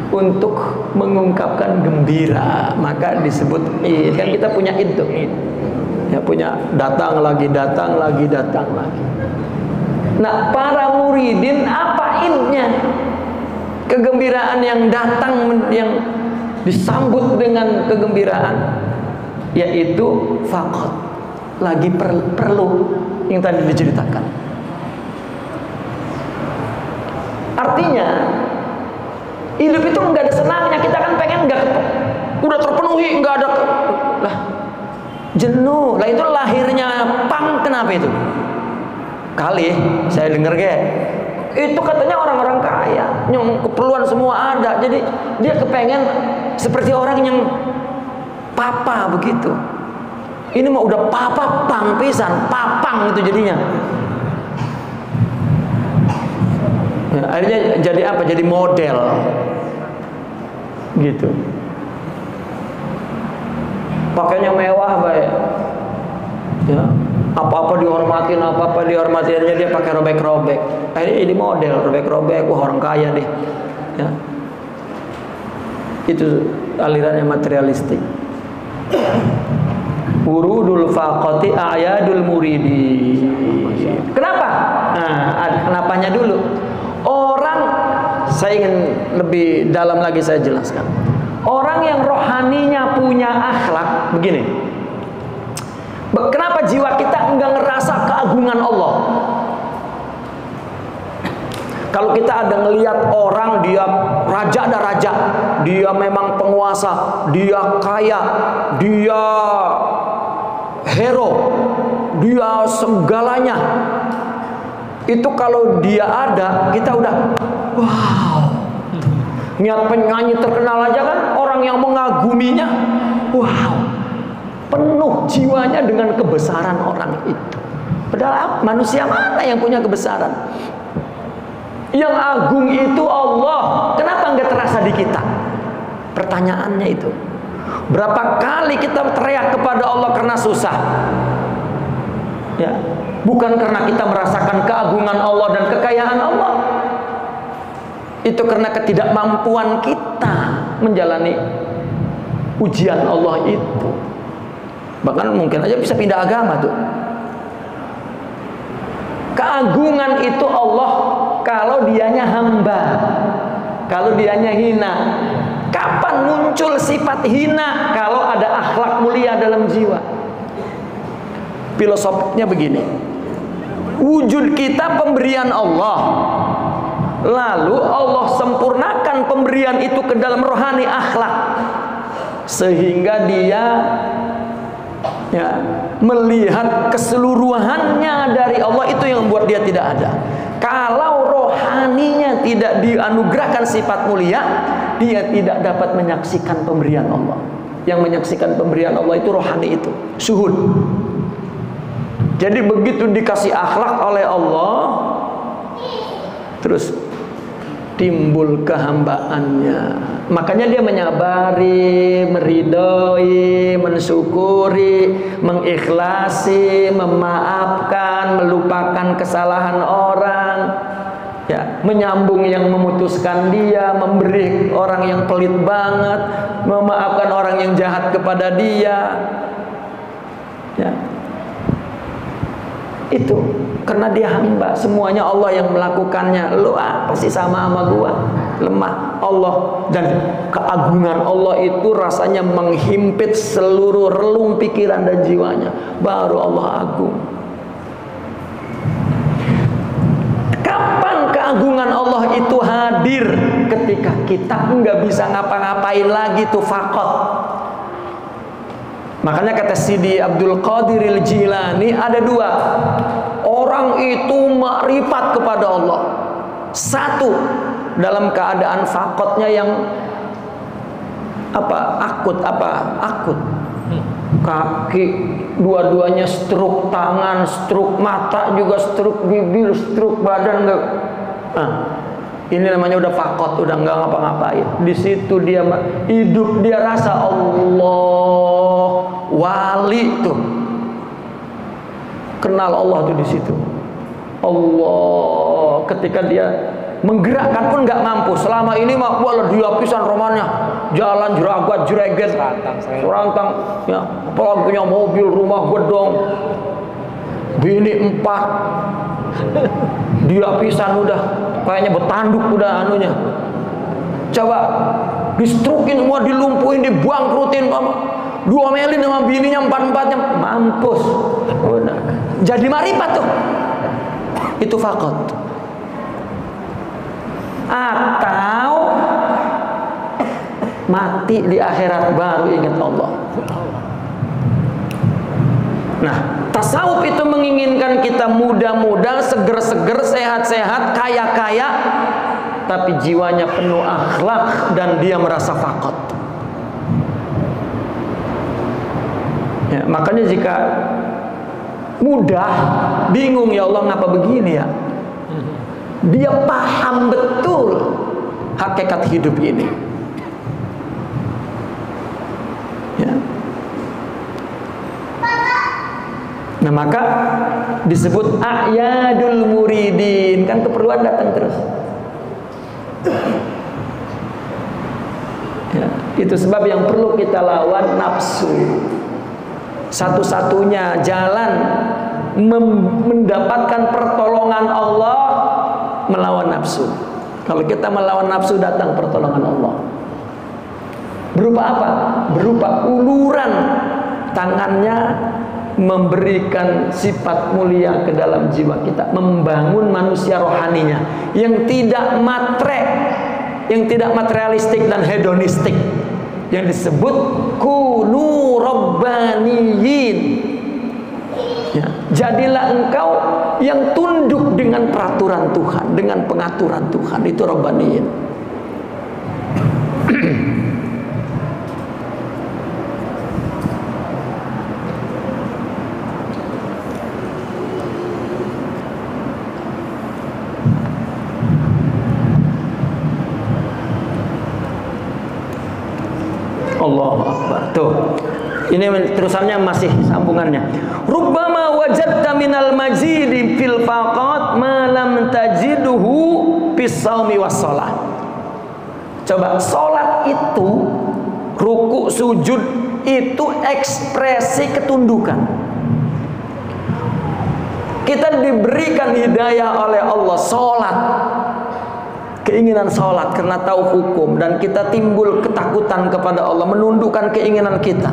untuk mengungkapkan gembira, maka disebut Id. Kan kita punya Id tuh. Ya punya datang lagi, datang lagi, datang lagi. Nah, para muridin apa Idnya? Kegembiraan yang datang, yang disambut dengan kegembiraan, yaitu faqat, lagi perlu yang tadi diceritakan. Artinya hidup itu nggak ada senangnya. Kita kan pengen udah terpenuhi, nggak ada lah, jenuh. Lah itu lahirnya pang. Kenapa itu? Kali saya dengar itu katanya orang-orang kaya yang keperluan semua ada, jadi dia kepengen seperti orang yang papa begitu. Ini mah udah papa pang pisan, papang itu jadinya. Ya, akhirnya jadi apa? Jadi model gitu. Pakainya mewah baik. Ya, apa-apa dihormatin, apa-apa dihormatin, dia pakai robek-robek. Akhirnya jadi model robek-robek, wah orang kaya deh. Ya. Itu alirannya materialistik. Urudul faqati a'yadul muridi. Kenapa? Nah, kenapanya dulu. Orang, saya ingin lebih dalam lagi saya jelaskan. Orang yang rohaninya punya akhlak begini. Kenapa jiwa kita enggak ngerasa keagungan Allah? Kalau kita ada ngelihat orang, dia raja ada raja, dia memang penguasa, dia kaya, dia hero, dia segalanya. Itu kalau dia ada, kita udah wow. Niat penyanyi terkenal aja kan, orang yang mengaguminya, wow. Penuh jiwanya dengan kebesaran orang itu. Padahal manusia mana yang punya kebesaran? Yang agung itu Allah. Kenapa nggak terasa di kita? Pertanyaannya itu. Berapa kali kita teriak kepada Allah karena susah? Ya, bukan karena kita merasakan keagungan Allah dan kekayaan Allah. Itu karena ketidakmampuan kita menjalani ujian Allah itu. Bahkan mungkin aja bisa pindah agama tuh. Keagungan itu Allah kalau dianya hamba, kalau dianya hina. Kapan muncul sifat hina? Kalau ada akhlak mulia dalam jiwa. Filosofinya begini, wujud kita pemberian Allah, lalu Allah sempurnakan pemberian itu ke dalam rohani akhlak, sehingga dia ya, melihat keseluruhannya dari Allah. Itu yang membuat dia tidak ada. Kalau rohaninya tidak dianugerahkan sifat mulia, dia tidak dapat menyaksikan pemberian Allah. Yang menyaksikan pemberian Allah itu rohani, itu syuhud. Jadi begitu dikasih akhlak oleh Allah, terus timbul kehambaannya. Makanya dia menyabari, meridhoi, mensyukuri, mengikhlasi, memaafkan, melupakan kesalahan orang, ya, menyambung yang memutuskan dia, memberi orang yang pelit banget, memaafkan orang yang jahat kepada dia. Ya. Itu karena dia hamba, semuanya Allah yang melakukannya. Lu apa sih sama gua? Lemah. Allah dan keagungan Allah itu rasanya menghimpit seluruh relung pikiran dan jiwanya. Baru Allah agung. Kapan keagungan Allah itu hadir? Ketika kita nggak bisa ngapa-ngapain lagi tuh faqat. Makanya kata Sidi Abdul Qadiril Jilani, ada dua. Orang itu makrifat kepada Allah. Satu, dalam keadaan faqatnya yang akut. Kaki dua-duanya stroke, tangan stroke, mata juga stroke, bibir stroke, badan enggak. Ini namanya udah fakot, udah nggak ngapa-ngapain. Di situ dia hidup, dia rasa Allah, wali tuh, kenal Allah tuh di situ. Allah, ketika dia menggerakkan pun nggak mampu. Selama ini mah wala dia pisan romannya, jalan jeragat jereget, serantang, ya, apalagi punya mobil, rumah gedong, bini 4, dia pisan udah kayaknya bertanduk udah anunya. Coba distrukin semua, dilumpuhin, dibangkrutin, diomelin sama bininya 4-4-nya, mampus. Udah jadi marifat tuh. Itu fakot. Atau mati di akhirat baru ingat Allah. Nah, tasawuf itu menginginkan kita muda-muda, seger-seger, sehat-sehat, kaya-kaya, tapi jiwanya penuh akhlak dan dia merasa fakot. Ya, makanya jika mudah bingung, ya Allah ngapa begini ya? Dia paham betul hakikat hidup ini. Ya. Nah, maka disebut a'yadul muridin, kan keperluan datang terus. Ya, itu sebab yang perlu kita lawan nafsu. Satu-satunya jalan mendapatkan pertolongan Allah melawan nafsu. Kalau kita melawan nafsu, datang pertolongan Allah. Berupa apa? Berupa uluran tangannya, memberikan sifat mulia ke dalam jiwa kita, membangun manusia rohaninya yang tidak matre, yang tidak materialistik dan hedonistik, yang disebut kunu rabbaniyin. Ya, jadilah engkau yang tunduk dengan peraturan Tuhan, dengan pengaturan Tuhan. Itu rabbaniyin. Allahu Akbar. Tuh. Ini terusannya masih sambungannya. Rubbama wajadta minal majidi fil faqat ma lam tajiduhu fis shaumi was shalah. Coba, salat itu, ruku sujud itu ekspresi ketundukan. Kita diberikan hidayah oleh Allah salat, keinginan sholat karena tahu hukum, dan kita timbul ketakutan kepada Allah, menundukkan keinginan kita.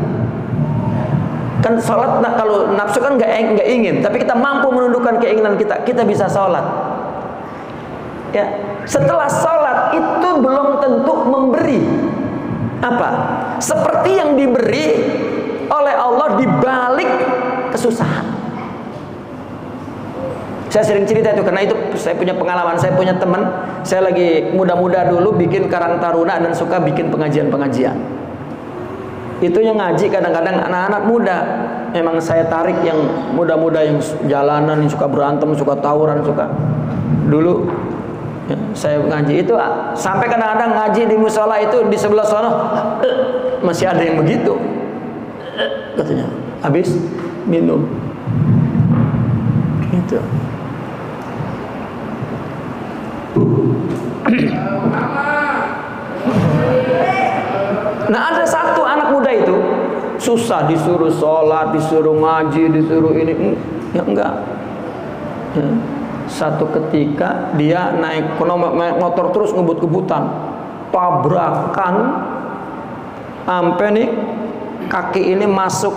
Kan sholat, nah, kalau nafsu kan nggak ingin, tapi kita mampu menundukkan keinginan kita, kita bisa sholat. Ya, setelah sholat itu belum tentu memberi apa seperti yang diberi oleh Allah di balik kesusahan. Saya sering cerita itu karena itu saya punya pengalaman. Saya punya teman, saya lagi muda-muda dulu bikin Karang Taruna dan suka bikin pengajian-pengajian. Itu yang ngaji kadang-kadang anak-anak muda. Memang saya tarik yang muda-muda, yang jalanan, yang suka berantem, suka tawuran, suka. Dulu ya, saya ngaji itu sampai kadang-kadang ngaji di musola itu di sebelah sana masih ada yang begitu. Katanya, habis minum. Gitu. Nah, ada satu anak muda itu susah, disuruh sholat, disuruh ngaji, disuruh ini, ya enggak. Ya. Satu ketika dia naik motor terus ngebut-ngebutan, tabrakan, sampai nih kaki ini masuk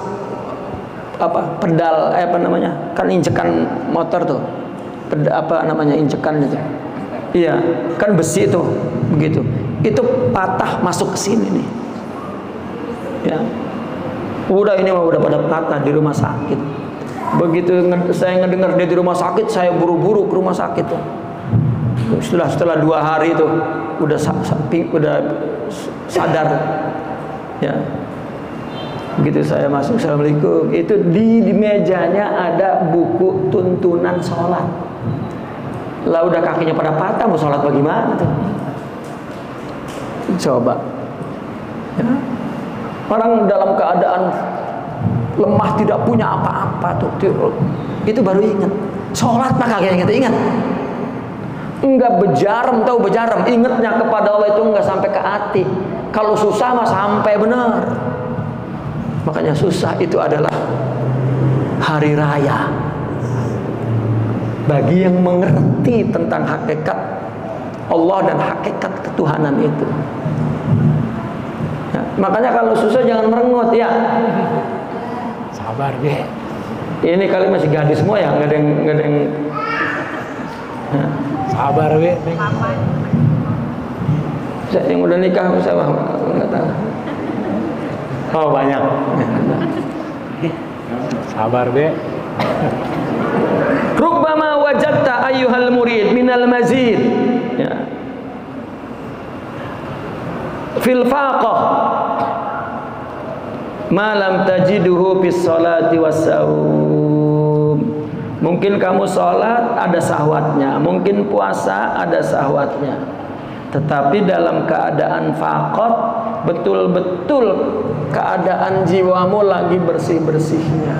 apa pedal apa namanya, kan injekan motor tuh, apa namanya injekan itu. Iya, kan besi itu begitu. Itu patah masuk ke sini nih. Ya. Udah ini mah udah pada patah di rumah sakit. Begitu saya ngedengar dia di rumah sakit, saya buru-buru ke rumah sakit tuh. Setelah 2 hari itu udah sadar. Ya. Begitu saya masuk, assalamualaikum, itu di mejanya ada buku tuntunan sholat. Lah udah kakinya pada patah, mau sholat bagaimana tuh? Coba. Ya. Orang dalam keadaan lemah, tidak punya apa-apa tuh, itu baru ingat. Sholat maka kita ingat. Enggak bejarem, tahu bejarem, ingatnya kepada Allah itu enggak sampai ke hati. Kalau susah mah sampai benar. Makanya susah itu adalah hari raya bagi yang mengerti tentang hakikat Allah dan hakikat ketuhanan itu. Ya, makanya kalau susah jangan merengut ya. Sabar deh. Ini kali masih gadis semua ya, nggak ada yang. Ya. Sabar deh. Yang udah nikah saya nggak tahu. Oh banyak. Sabar deh. Rubbama wajadta ayyuhal murid minal mazid. Ya. Fil faqah ma lam tajiduhu bis salati was saum. Mungkin kamu salat ada sahwatnya, mungkin puasa ada sahwatnya. Tetapi dalam keadaan faqat, betul-betul keadaan jiwamu lagi bersih-bersihnya.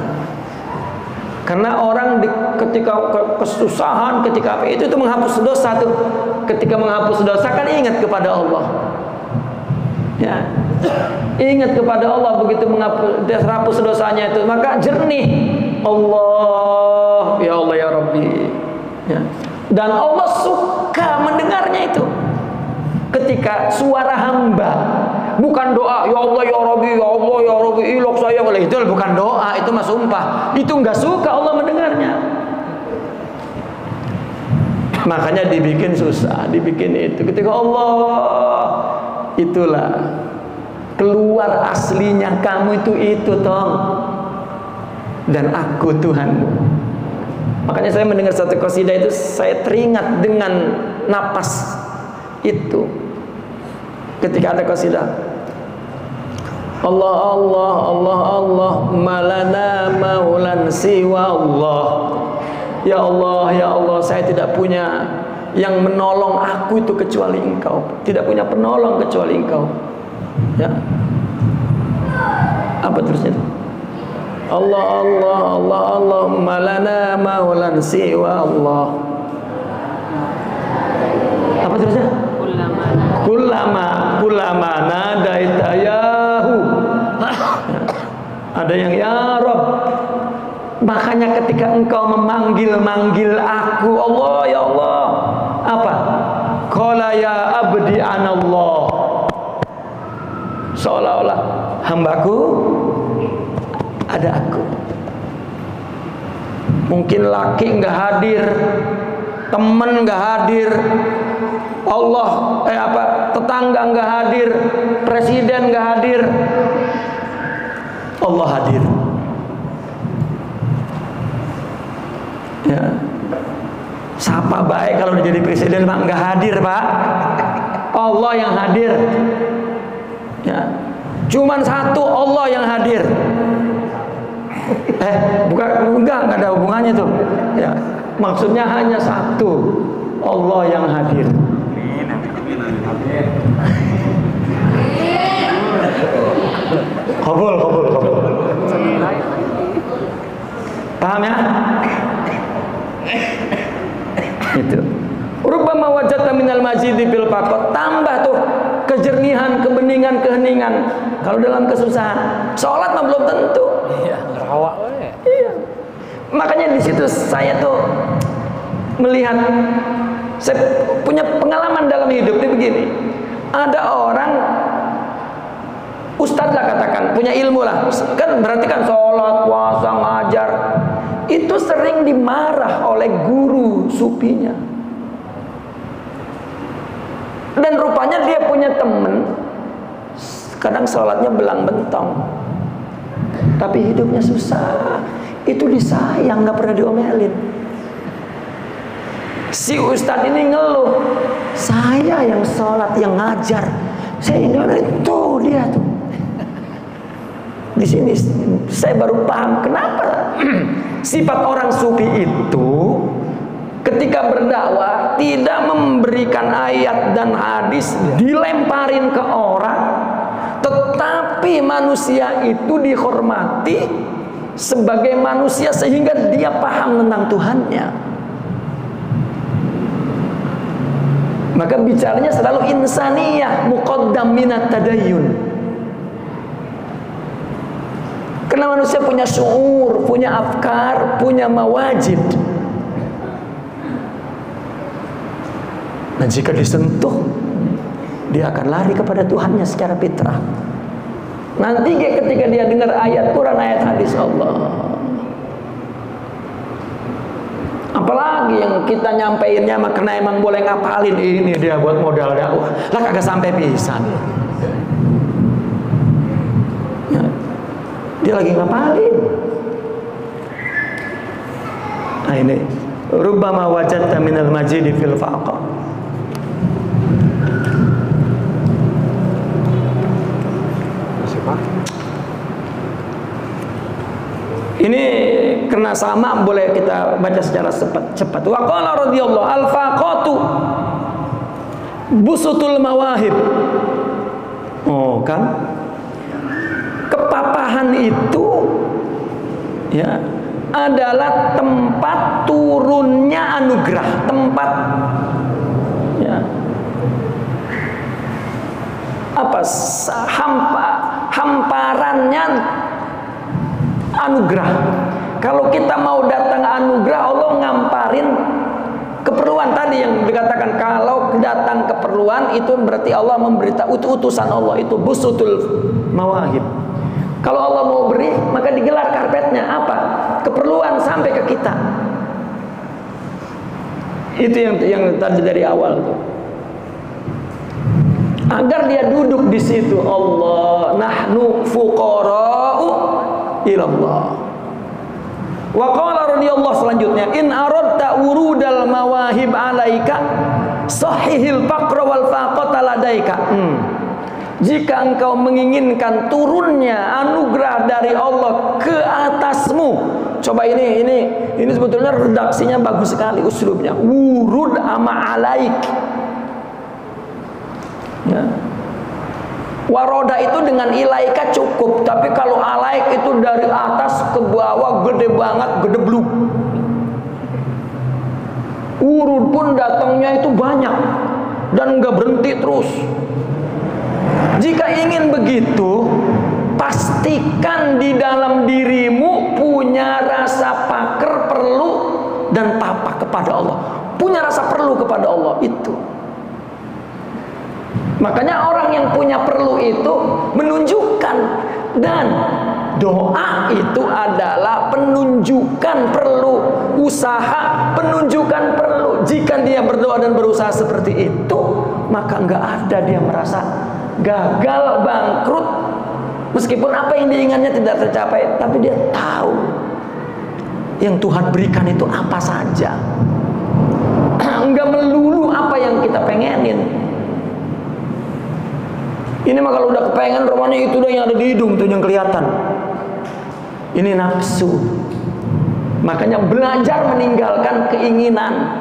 Karena orang ketika kesusahan, ketika apa itu menghapus dosa tuh. Ketika menghapus dosa kan ingat kepada Allah. Ya. Ingat kepada Allah, begitu menghapus dosanya itu, maka jernih. Allah, ya Allah ya Rabbi. Ya. Dan Allah suka mendengarnya itu. Ketika suara hamba, bukan doa ya Allah ya Rabbi, ya Allah ya Rabbi, ilok saya oleh itu bukan doa, itu mah sumpah. Itu enggak suka Allah mendengarnya. Makanya dibikin susah, dibikin itu. Ketika Allah, itulah keluar aslinya kamu itu tong. Dan aku Tuhanmu. Makanya saya mendengar satu qasidah itu, saya teringat dengan napas itu. Ketika ada qasidah Allah Allah Allah Allah malana maulan siwa Allah. Ya Allah ya Allah, saya tidak punya yang menolong aku itu kecuali Engkau. Tidak punya penolong kecuali Engkau. Ya. Apa terusnya itu? Allah Allah Allah Allah malana maulan siwa Allah. Apa terusnya? Kullama nadaita yahu. Ada yang ya Rabb. Makanya ketika engkau memanggil aku, Allah ya Allah, apa? Qala ya abdi anallah. Seolah-olah hambaku ada aku. Mungkin laki enggak hadir, teman enggak hadir, Allah tetangga enggak hadir, presiden enggak hadir, Allah hadir. Ya. Siapa baik kalau jadi presiden Pak enggak hadir Pak? Allah yang hadir. Ya. Cuman satu Allah yang hadir. Enggak ada hubungannya tuh. Ya. Maksudnya hanya satu, Allah yang hadir. Kabul. Paham ya? Itu. Rubbama wajadta minal mazidi bil faqat. Tambah tuh kejernihan, kebeningan, keheningan. Kalau dalam kesusahan, sholat mah belum tentu. Iya, ngerawak we. Iya. Makanya di situ saya tuh melihat, saya punya pengalaman dalam hidup ini begini. Ada orang ustadz lah katakan, punya ilmu lah, kan berarti kan sholat, puasa, ngajar, itu sering dimarah oleh guru supinya. Dan rupanya dia punya temen, kadang sholatnya belang bentong, tapi hidupnya susah. Itu disayang, nggak pernah diomelin. Si ustadz ini ngeluh, saya yang sholat, yang ngajar, saya ini tuh dia tuh. di sini saya baru paham kenapa sifat orang sufi itu ketika berdakwah tidak memberikan ayat dan hadis dilemparin ke orang, tetapi manusia itu dihormati sebagai manusia sehingga dia paham tentang Tuhannya. Maka bicaranya selalu insaniyah muqaddam minat tadayyun. Karena manusia punya syuur, punya afkar, punya mawajid. Dan jika disentuh, dia akan lari kepada Tuhannya secara fitrah. Nanti ketika dia dengar ayat Quran, ayat hadis Allah, apalagi yang kita nyampeinnya karena emang boleh ngapalin, ini dia buat modal dakwah, lah kagak sampai pisan. Ya, dia lagi ngapalin. Nah ini, rubbama wajadta minal majidi fil faqa. Ini karena sama boleh kita baca secara cepat. Wa qala radhiyallahu al-faqatu busutul mawahib. Oh kan? Kepapahan itu ya adalah tempat turunnya anugerah, tempat ya apa hamparannya anugerah. Kalau kita mau datang anugerah, Allah ngamparin keperluan tadi yang dikatakan. Kalau datang keperluan itu berarti Allah memberitahu, itu utusan Allah, itu busutul mawahib. Kalau Allah mau beri, maka digelar karpetnya apa? Keperluan sampai ke kita. Itu yang tadi dari awal tuh. Agar dia duduk di situ. Allah nahnu fuqara'u ilallah. Wa qala radhiyallahu selanjutnya, in aradta urudal mawahib alaika sahihil faqra wal faqata ladaika. Jika engkau menginginkan turunnya anugerah dari Allah ke atasmu, coba ini sebetulnya redaksinya bagus sekali, uslubnya urud ama alaik ya. Waroda itu dengan ilaika cukup, tapi kalau alaik itu dari atas ke bawah gede banget, gede bluk. Urut pun datangnya itu banyak dan nggak berhenti terus. Jika ingin begitu, pastikan di dalam dirimu punya rasa pakar perlu dan papa kepada Allah. Punya rasa perlu kepada Allah itu. Makanya orang yang punya perlu itu menunjukkan, dan doa itu adalah penunjukan perlu, usaha penunjukan perlu. Jika dia berdoa dan berusaha seperti itu, maka nggak ada dia merasa gagal, bangkrut. Meskipun apa yang diinginkannya tidak tercapai, tapi dia tahu yang Tuhan berikan itu apa saja. Nggak melulu apa yang kita pengenin. Ini mah kalau udah kepengen rumahnya itu udah yang ada di hidung tuh yang kelihatan. Ini nafsu. Makanya belajar meninggalkan keinginan.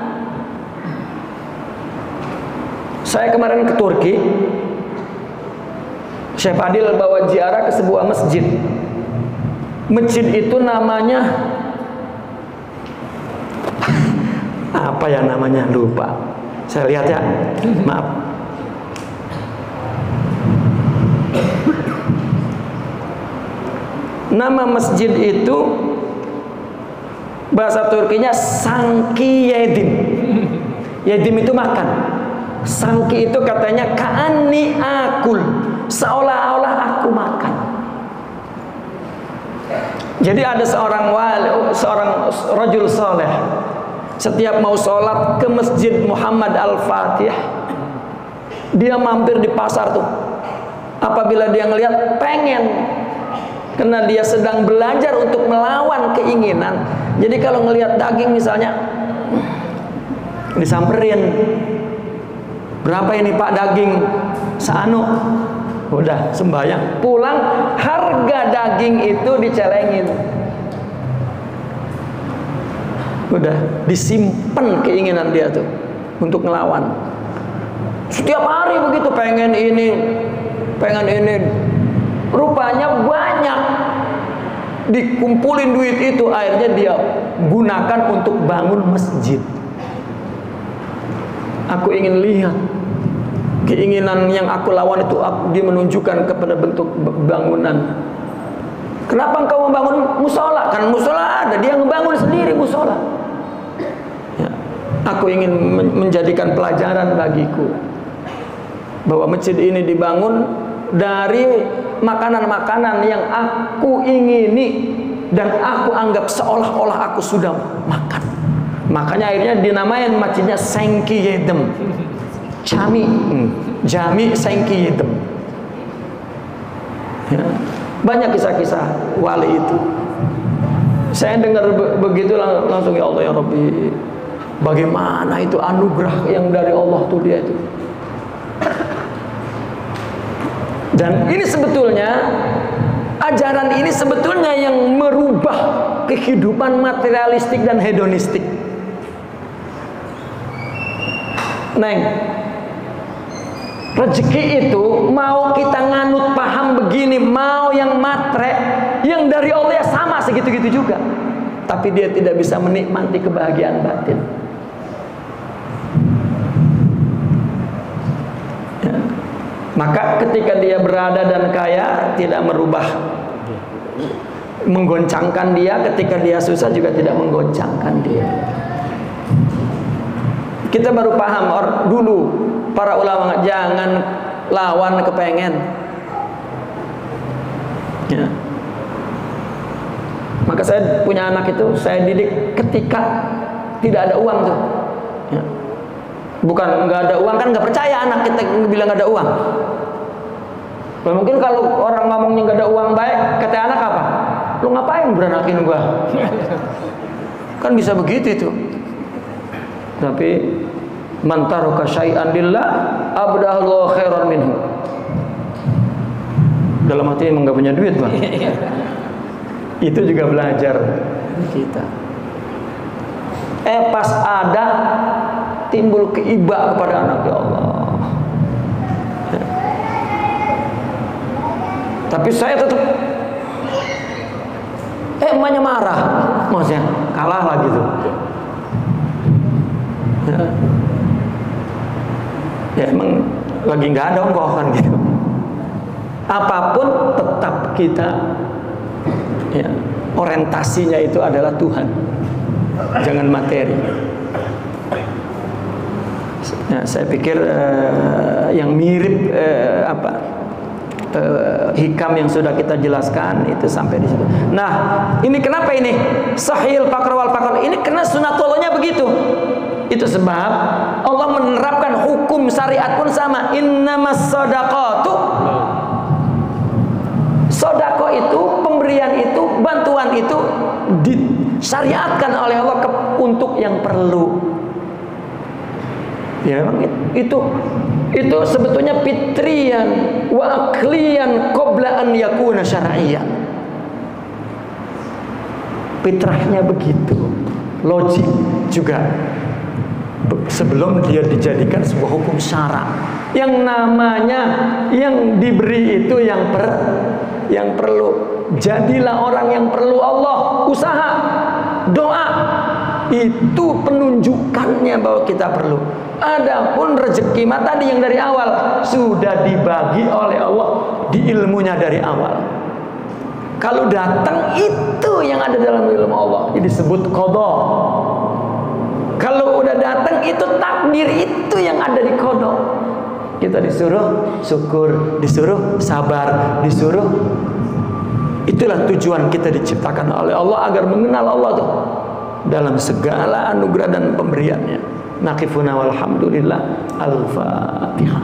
Saya kemarin ke Turki. Syekh Fadil bawa ziarah ke sebuah masjid. Masjid itu namanya apa ya namanya, lupa. Saya lihat ya. Maaf. Nama masjid itu bahasa Turkinya Sanki Yedim. Yedim itu makan. Sanki itu katanya ka'anni akul, seolah-olah aku makan. Jadi ada seorang wali, seorang rajul soleh, setiap mau sholat ke Masjid Muhammad Al-Fatih, dia mampir di pasar tuh. Apabila dia ngelihat pengen, karena dia sedang belajar untuk melawan keinginan. Jadi kalau ngelihat daging misalnya, disamperin, berapa ini Pak daging? Seanu. Udah sembahyang, pulang harga daging itu dicelengin. Udah disimpan keinginan dia tuh untuk ngelawan. Setiap hari begitu, pengen ini, pengen ini. Rupanya banyak dikumpulin duit itu, akhirnya dia gunakan untuk bangun masjid. Aku ingin lihat keinginan yang aku lawan itu, dia menunjukkan kepada bentuk bangunan. Kenapa engkau membangun musola? Kan musola ada, dia ngebangun sendiri musola. Ya. Aku ingin menjadikan pelajaran bagiku bahwa masjid ini dibangun dari makanan-makanan yang aku ingini dan aku anggap seolah-olah aku sudah makan. Makanya akhirnya dinamain masjidnya Sengki Yedem, Jami Sengki Yedem. Ya. Banyak kisah-kisah wali itu. Saya dengar begitu langsung, ya Allah ya Rabbi, bagaimana itu anugerah yang dari Allah tuh dia itu. Dan ini sebetulnya, ajaran ini sebetulnya yang merubah kehidupan materialistik dan hedonistik. Neng, rezeki itu mau kita nganut paham begini, mau yang matre, yang dari Allah ya sama segitu-gitu juga. Tapi dia tidak bisa menikmati kebahagiaan batin. Ya. Maka ketika dia berada dan kaya, tidak merubah, menggoncangkan dia. Ketika dia susah juga tidak menggoncangkan dia. Kita baru paham dulu para ulama, jangan lawan kepengen. Ya. Maka saya punya anak itu, saya didik ketika tidak ada uang tuh. Ya. Bukan nggak ada uang, kan nggak percaya anak kita bilang nggak ada uang. Nah, mungkin kalau orang ngomongnya nggak ada uang baik, kata anak apa? Lu ngapain beranakin gua? Kan bisa begitu itu. Tapi man taraka syai'an lillah abdahu khairan minhu. Dalam hati emang gak punya duit, Bang. Itu juga belajar kita. Pas ada timbul keiba kepada anak, ya Allah. Tapi saya tetap emaknya marah, maksudnya kalah lah gitu. Ya emang lagi nggak ada ongkos kan gitu. Apapun tetap kita, ya, orientasinya itu adalah Tuhan, jangan materi. Nah, saya pikir yang mirip hikam yang sudah kita jelaskan itu sampai di situ. Nah, ini kenapa ini sahil fakr wal fakr? Ini karena sunatullahnya begitu. Itu sebab Allah menerapkan hukum syariat pun sama. Innamas shadaqatu, sodako itu, pemberian itu, bantuan itu disyariatkan oleh Allah untuk yang perlu. Ya memang itu sebetulnya fitriyan wa akliyan qabla an yakuna syar'iyyan. Fitrahnya begitu, logik juga. Sebelum dia dijadikan sebuah hukum syara, yang namanya yang diberi itu yang perlu. Jadilah orang yang perlu Allah. Usaha, doa itu penunjukannya bahwa kita perlu. Adapun rezeki tadi yang dari awal sudah dibagi oleh Allah di ilmunya dari awal. Kalau datang itu yang ada dalam ilmu Allah, ini disebut qada. Kalau udah datang itu takdir, itu yang ada di qada. Kita disuruh syukur, disuruh sabar, disuruh. Itulah tujuan kita diciptakan oleh Allah, agar mengenal Allah tuh dalam segala anugerah dan pemberiannya. Naqifuna walhamdulillah. Al-Fatihah.